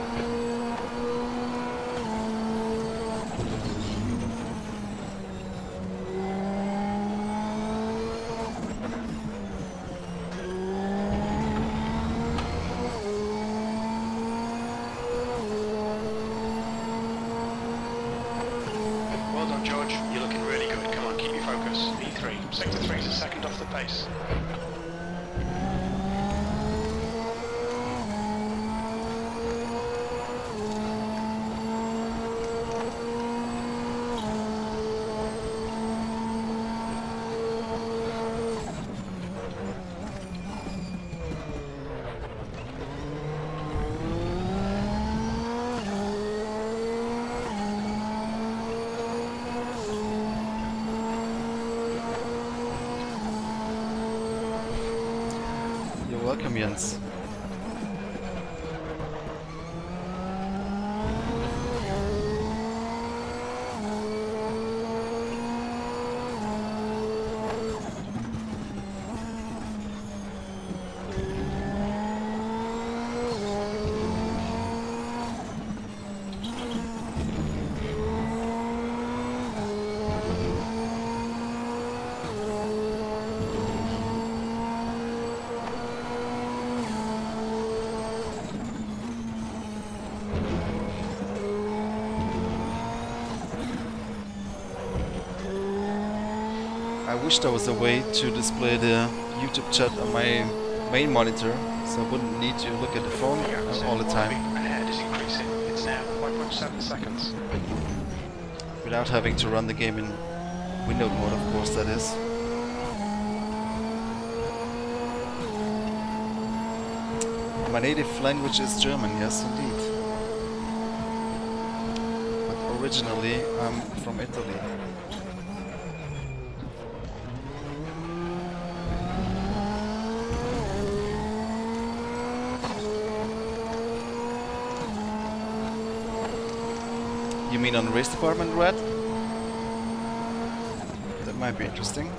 Well done, George. You're looking really good. Come on, keep your focus. E3. Sector 3 is a second off the pace. Welcome, Jens. I wish there was a way to display the YouTube chat on my main monitor, so I wouldn't need to look at the phone all the time. Ahead is increasing. It's now 5.7 seconds. Without having to run the game in window mode, of course, that is. My native language is German, yes indeed. But originally I'm from Italy. You mean on the race department, Red? That might be interesting.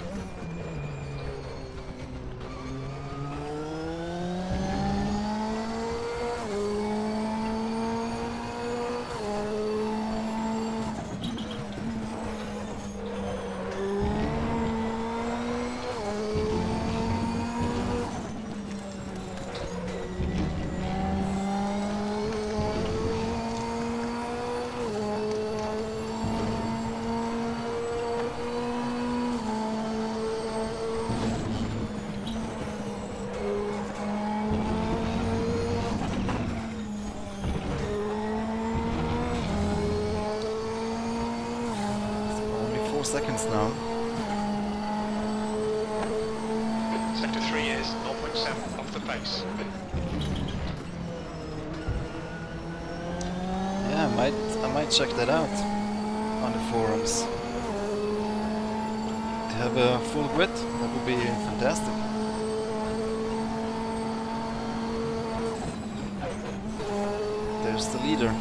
Seconds now. Sector 3 is 0.7 off the pace. Yeah, I might check that out on the forums. To have a full grid, that would be fantastic. There's the leader.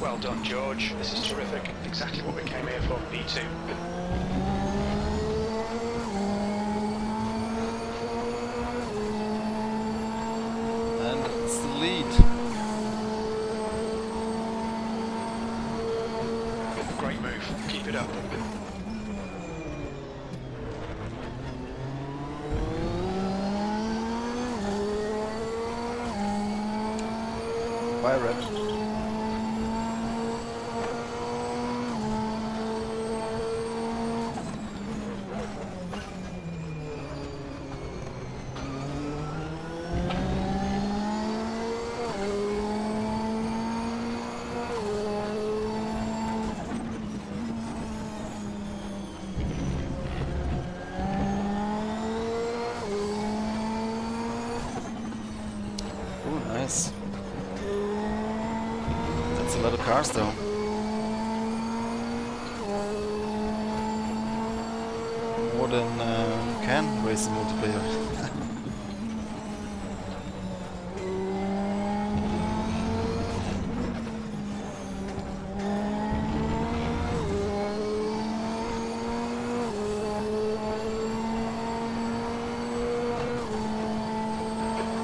Well done, George. This is terrific. Exactly what we came here for. B2. And it's the lead. Great move. Keep it up. Bye, Red. Nice. That's a lot of cars though. More than you can race in multiplayer.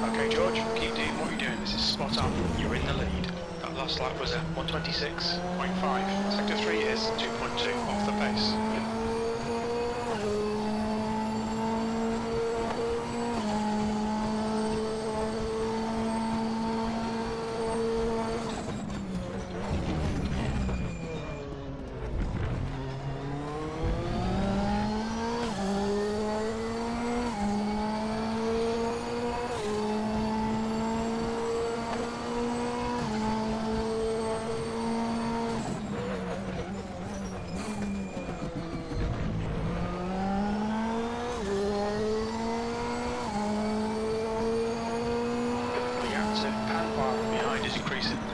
Okay, George, keep doing what you're doing. This is spot on. You're in the lead. That last lap was at 126.5. Sector 3 is 2.2 off the pace.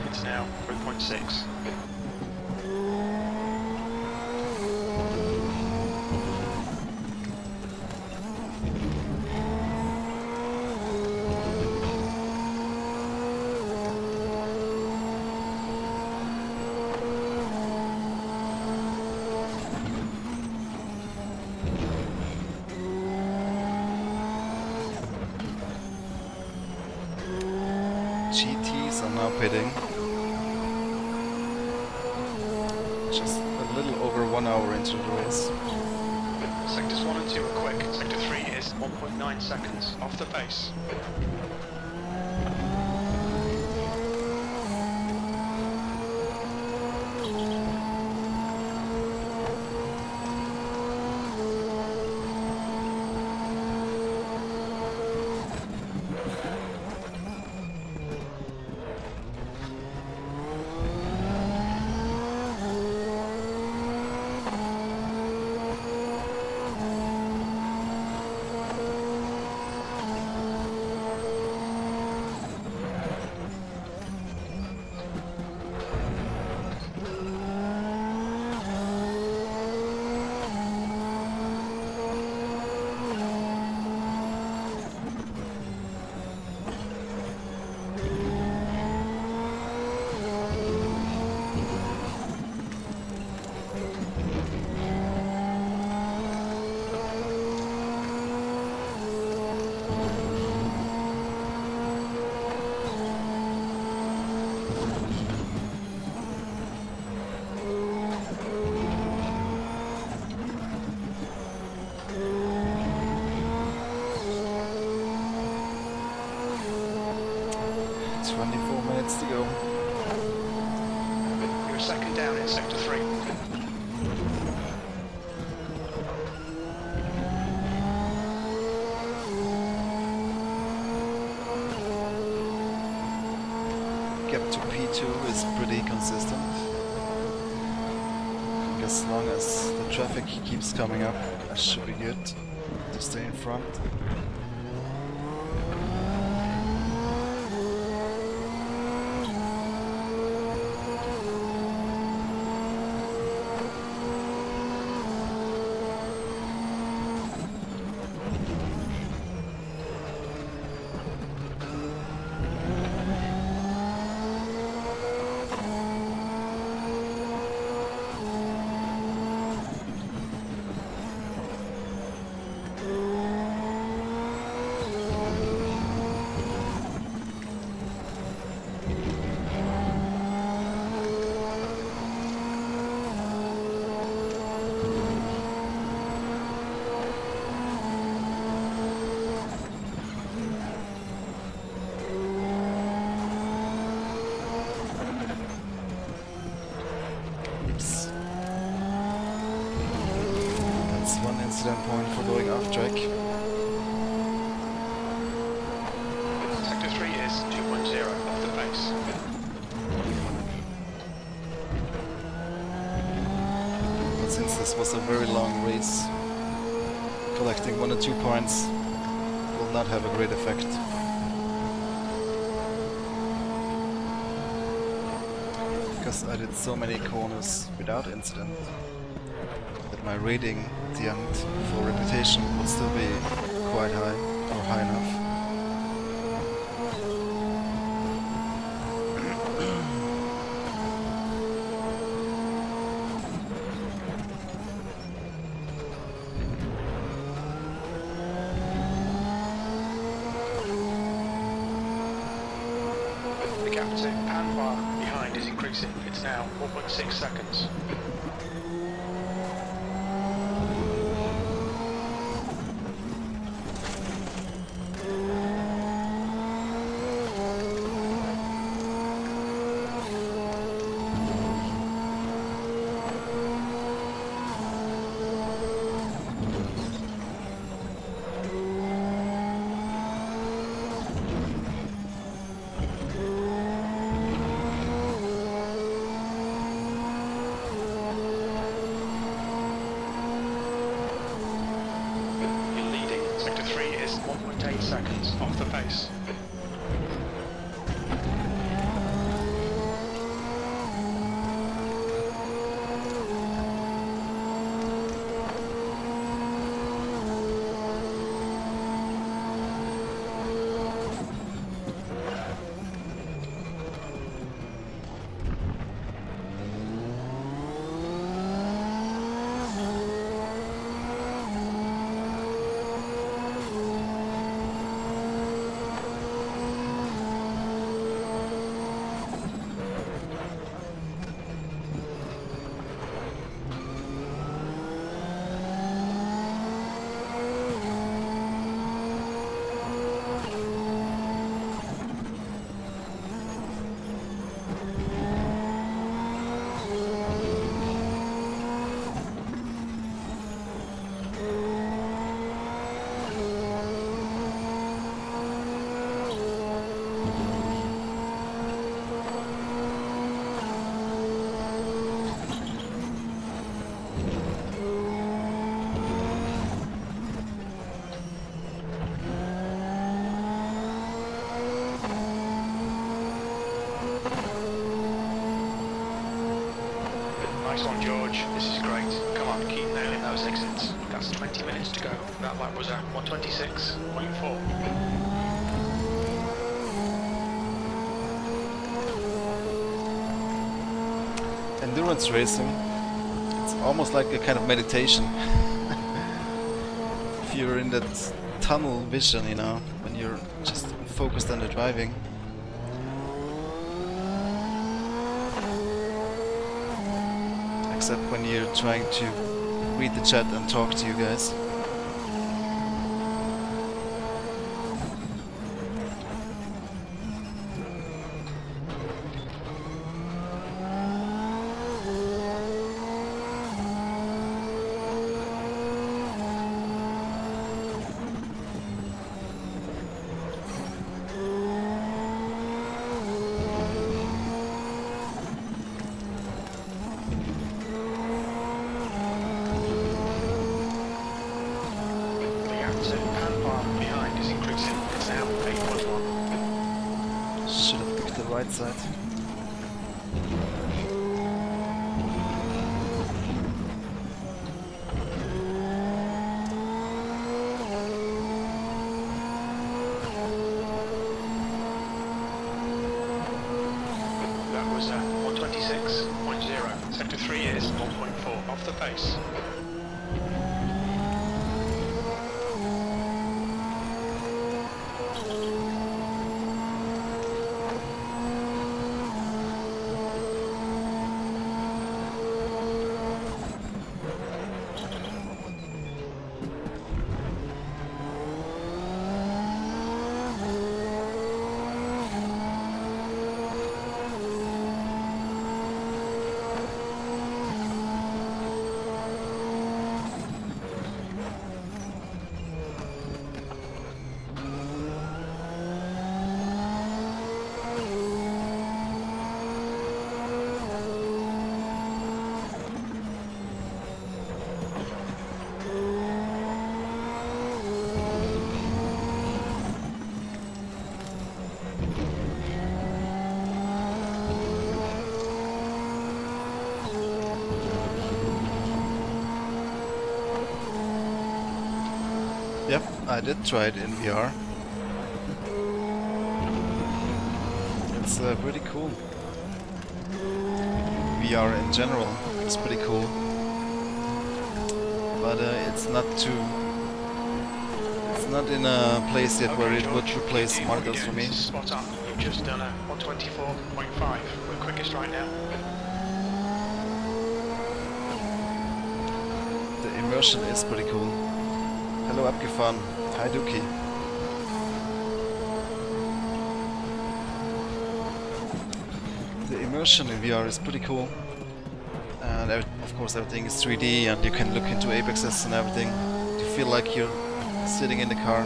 It's now 3.6. GTs are now pitting. Just a little over 1 hour into the race. Sectors 1 and 2 are quick. Sector 3 is 1.9 seconds off the pace. To go. You're second down in Sector 3. Gap to P2 is pretty consistent. As long as the traffic keeps coming up, I should be good to stay in front. Incident point for going off track. Sector 3 is 2.0 off the pace. But since this was a very long race, collecting 1 or 2 points will not have a great effect. Because I did so many corners without incident, my rating at the end for reputation would still be quite high, or high enough. The gap to Panvar behind behind is increasing. It's now 1.6 seconds. Sector 3 is 1.8 seconds off the pace. Nice one, George. This is great. Come on, keep nailing those exits. That's 20 minutes to go. That lap was at 126.4. Endurance racing, it's almost like a kind of meditation. If you're in that tunnel vision, you know, when you're just focused on the driving. Except when you're trying to read the chat and talk to you guys. Right side. That was 126.0. Sector 3 is 1.4 off the pace. Yep, I did try it in VR. It's pretty cool. VR in general is pretty cool, but it's not in a place yet where it would replace monitors for me. Spot on. You've just done a 124.5. We're quick quickest right now. The immersion is pretty cool. Hello abgefahren. Hi Duki. The immersion in VR is pretty cool. And of course everything is 3D and you can look into apexes and everything. You feel like you're sitting in the car.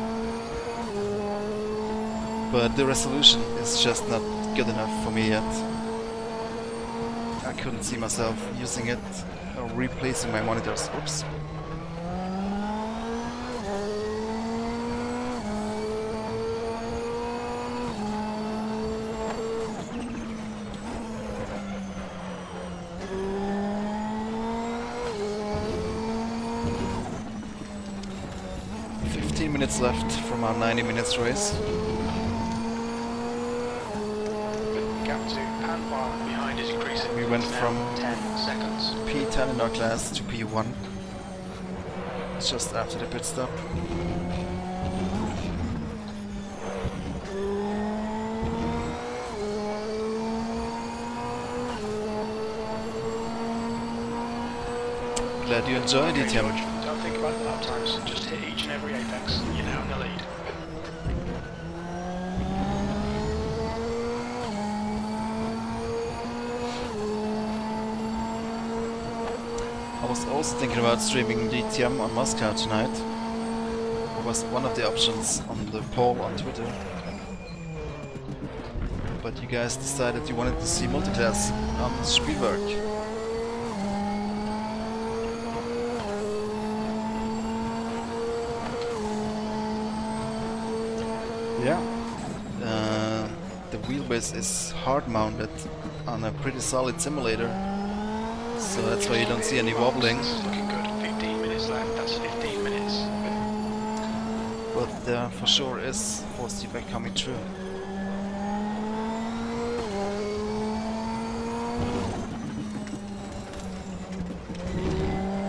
But the resolution is just not good enough for me yet. I couldn't see myself using it or replacing my monitors. Oops. Minutes left from our 90 minutes race. Gap to pan bar behind is increasing. We went from 10 seconds. P10 in our class to P1 just after the pit stop. Glad you enjoyed it, George. Don't think about the lap times, just hit each and every apex. You're now in the lead. I was also thinking about streaming DTM on Moscow tonight. It was one of the options on the poll on Twitter. But you guys decided you wanted to see Multiclass on Spielberg. Yeah, the wheelbase is hard mounted on a pretty solid simulator, so that's why you don't see any wobbling. Looking good. 15 minutes left. That's 15 minutes. But there for sure is force feedback coming through.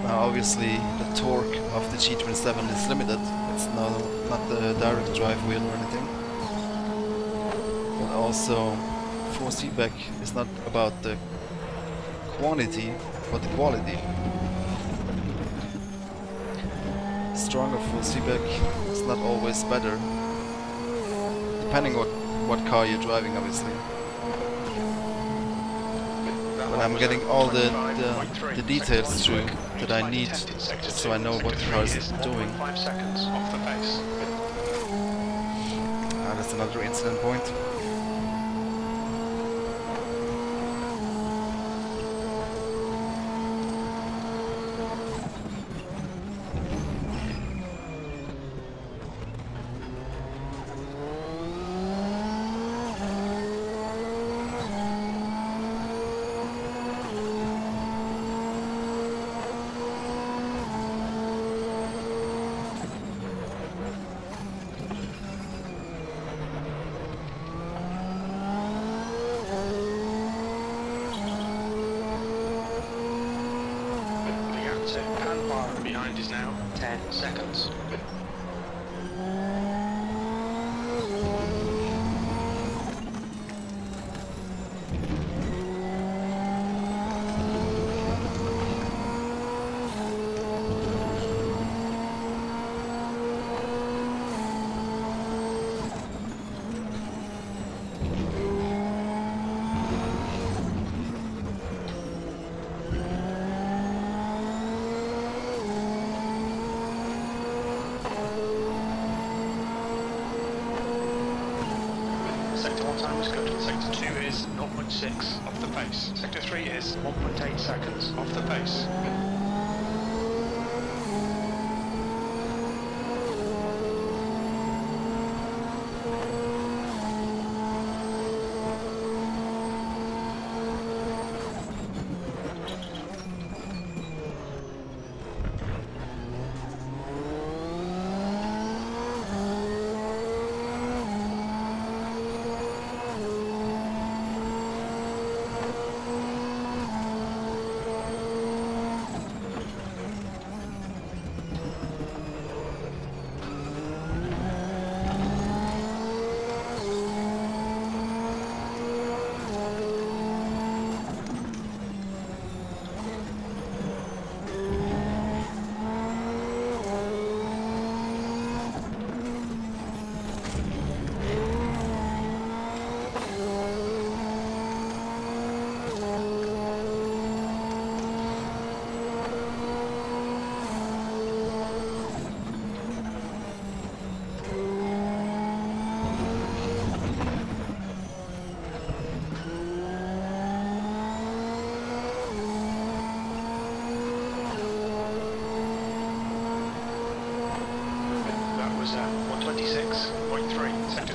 Now obviously the torque of the G27 is limited. It's not the direct drive wheel or anything. But also force feedback is not about the quantity but the quality. Stronger force feedback is not always better, depending on what car you're driving obviously. But I'm getting all the details through that I need, so I know what the car is doing. 5 seconds off the pace. That's another incident point. Pan bar behind is now 10 seconds. Sector 1 time is good. Sector 2 is 0.6 off the pace. Sector 3 is 1.8 seconds off the pace.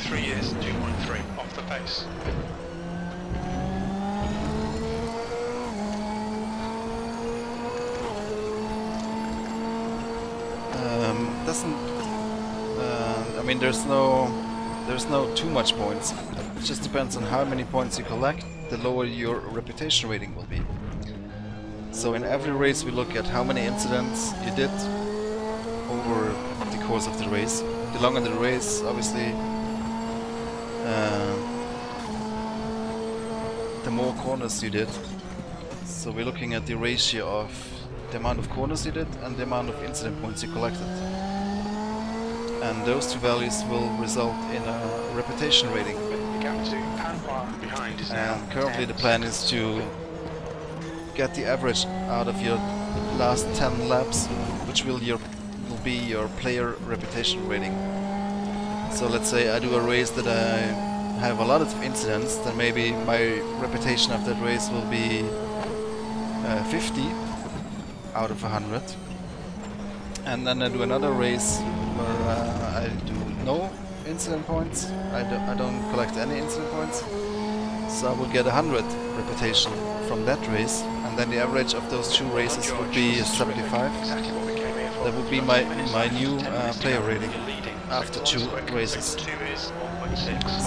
3 years, 2.3 off the pace. Doesn't I mean there's no too much points. It just depends on how many points you collect, the lower your reputation rating will be. So in every race we look at how many incidents you did over the course of the race. The longer the race, obviously, the more corners you did. So we're looking at the ratio of the amount of corners you did and the amount of incident points you collected. And those two values will result in a reputation rating. And currently the plan is to get the average out of your last 10 laps, which will be your player reputation rating. So let's say I do a race that I have a lot of incidents, then maybe my reputation of that race will be 50 out of 100. And then I do another race where I do no incident points, I don't collect any incident points, so I will get 100 reputation from that race, and then the average of those two races would be 75. That would be my new player rating after 2 races.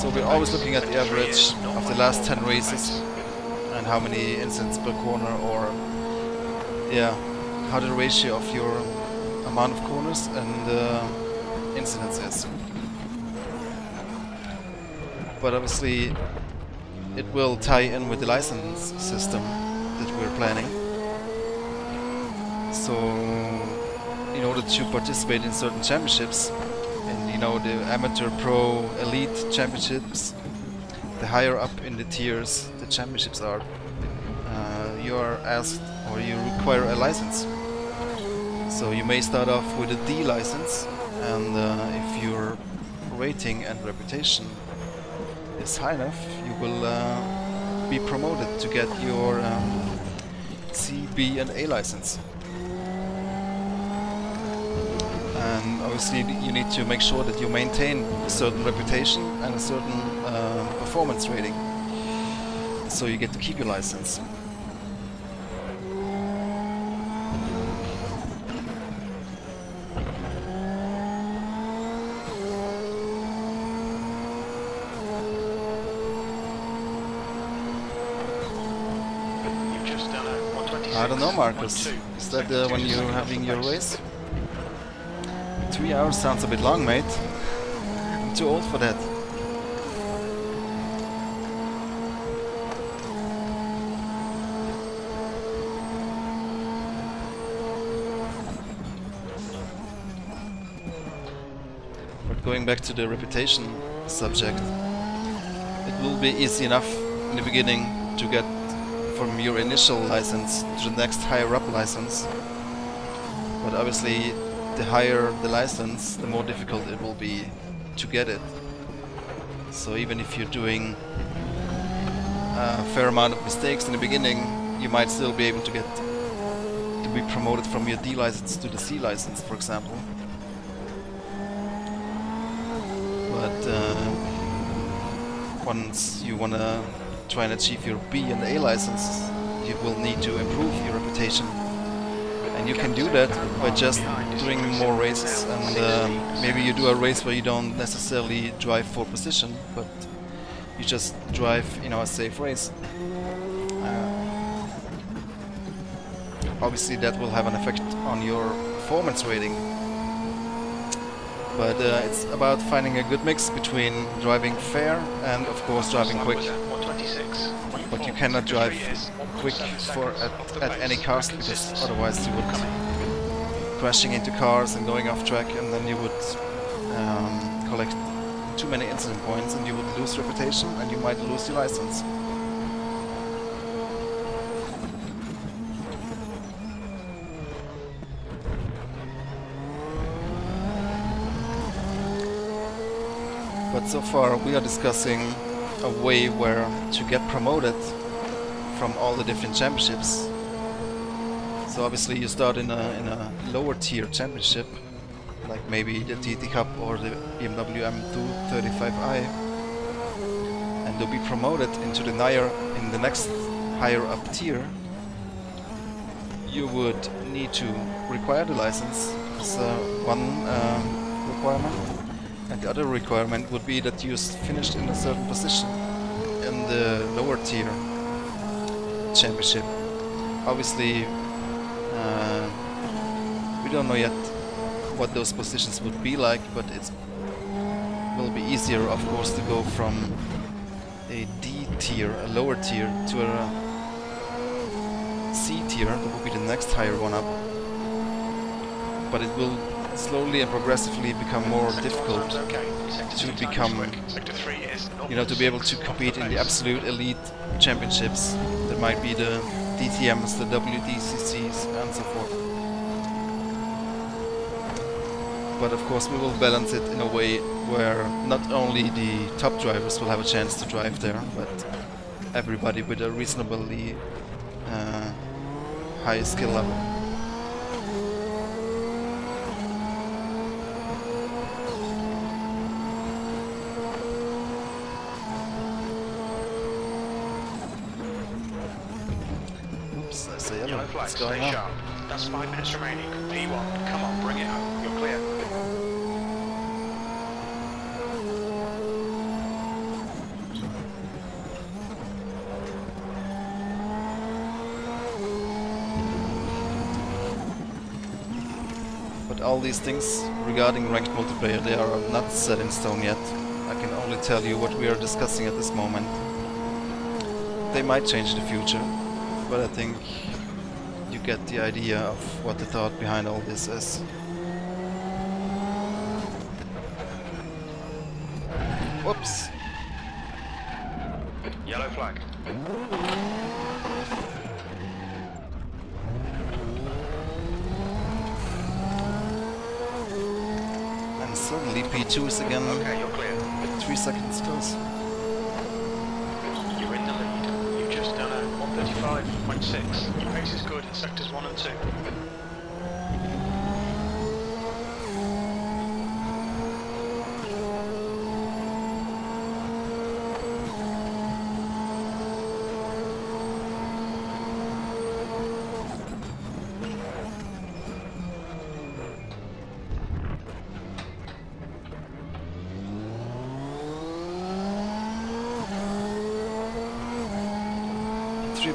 So we're always looking at the average of the last 10 races and how many incidents per corner, or yeah, how the ratio of your amount of corners and incidents is. But obviously it will tie in with the license system that we're planning. So in order to participate in certain championships, and you know, the amateur, pro, elite championships, the higher up in the tiers the championships are, you are asked, or you require a license. So you may start off with a D license, and if your rating and reputation is high enough, you will be promoted to get your C, B and A license. And obviously you need to make sure that you maintain a certain reputation and a certain performance rating, so you get to keep your license. I don't know, Marcus. Is that when you're having your race? 3 hours sounds a bit long, mate. I'm too old for that. But going back to the reputation subject, it will be easy enough in the beginning to get from your initial license to the next higher up license, but obviously the higher the license, the more difficult it will be to get it. So even if you're doing a fair amount of mistakes in the beginning, you might still be able to be promoted from your D license to the C license, for example. But once you wanna try and achieve your B and A license, you will need to improve your reputation, and you can do that by just doing more races. And maybe you do a race where you don't necessarily drive for position, but you just drive, you know, a safe race. Obviously that will have an effect on your performance rating, but it's about finding a good mix between driving fair and of course driving quick. But you cannot drive quick at any cost, because otherwise you would crashing into cars and going off track, and then you would collect too many incident points and you would lose reputation and you might lose your license. But so far we are discussing a way where to get promoted from all the different championships. So obviously you start in a lower tier championship, like maybe the TT Cup or the BMW M235i, and to be promoted into the next higher up tier, you would need to require the license as one requirement, and the other requirement would be that you finished in a certain position in the lower tier championship. Obviously, we don't know yet what those positions would be like, but it will be easier, of course, to go from a D tier, a lower tier, to a C tier. That will be the next higher one up. But it will slowly and progressively become more difficult to become, you know, to be able to compete in the absolute elite championships. That might be the DTMs, the WDCCs, and so forth. But of course we will balance it in a way where not only the top drivers will have a chance to drive there, but everybody with a reasonably high skill level. Oops, I say yellow. What's going on? That's 5 minutes remaining. P1, come on, bring it home. You're clear. But all these things regarding ranked multiplayer, they are not set in stone yet. I can only tell you what we are discussing at this moment. They might change in the future, but I think you get the idea of what the thought behind all this is. Whoops! Yellow flag. And suddenly P2 is again Okay, you're clear. 3 seconds close. You're in the lead. You've just done a 135.6. Your pace is good in sectors 1 and 2.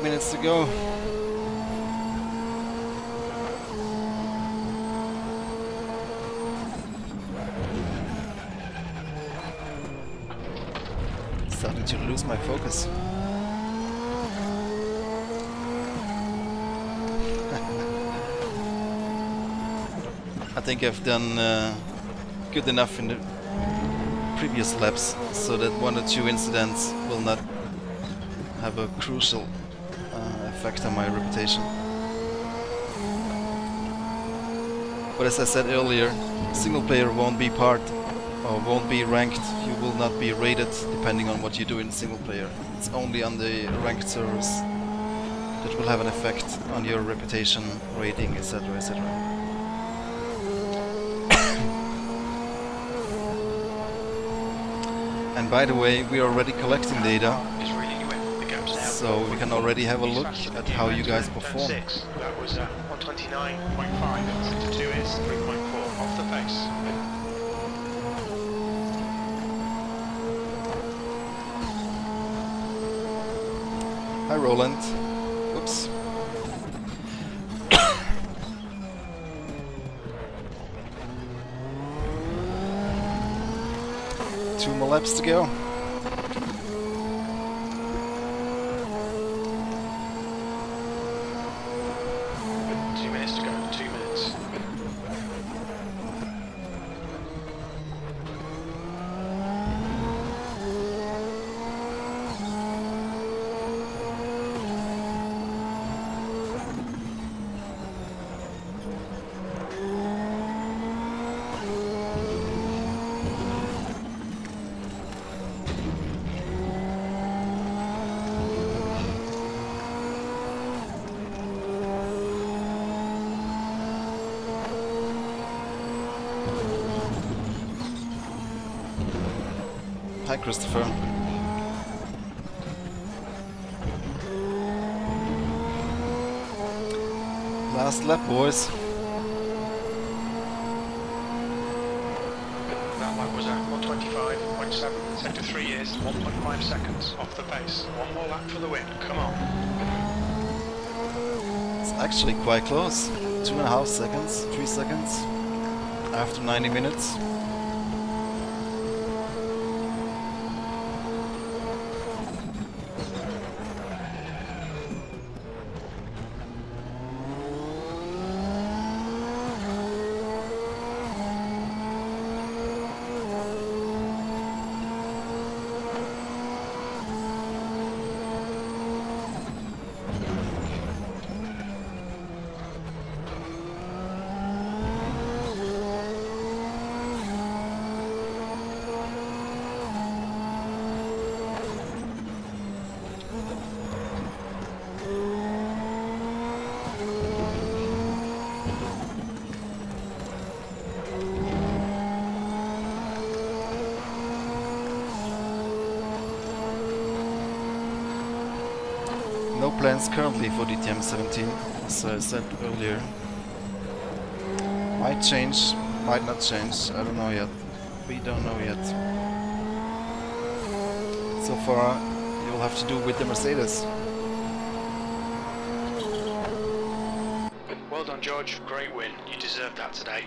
Minutes to go. Starting to lose my focus. I think I've done good enough in the previous laps so that 1 or 2 incidents will not have a crucial effect on my reputation. But as I said earlier, single player won't be part or won't be ranked. You will not be rated depending on what you do in single player. It's only on the ranked servers that will have an effect on your reputation, rating, etc., etc. And by the way, we are already collecting data, so we can already have a look at how you guys perform. That was 129.5. Sector 2 is 3.4 off the pace. Hi Roland. Oops. 2 more laps to go. Hi, Christopher. Last lap, boys. That lap was at 125.7. Sector 3 is 1.5 seconds off the pace. One more lap for the win. Come on. It's actually quite close. 2.5 seconds, 3 seconds after 90 minutes. No plans currently for DTM 17, as I said earlier. Might change, might not change, I don't know yet. We don't know yet. So far, you'll have to do with the Mercedes. Well done, George. Great win. You deserved that today.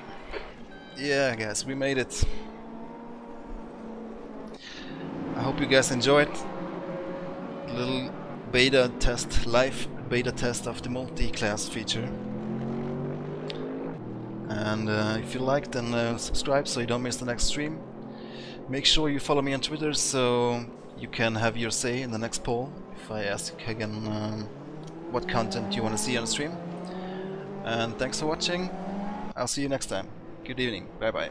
Yeah, guys, we made it. I hope you guys enjoyed. Little beta test, live beta test of the Multiclass feature. And if you liked, then subscribe so you don't miss the next stream. Make sure you follow me on Twitter so you can have your say in the next poll if I ask again what content you want to see on the stream. And thanks for watching. I'll see you next time. Good evening. Bye bye.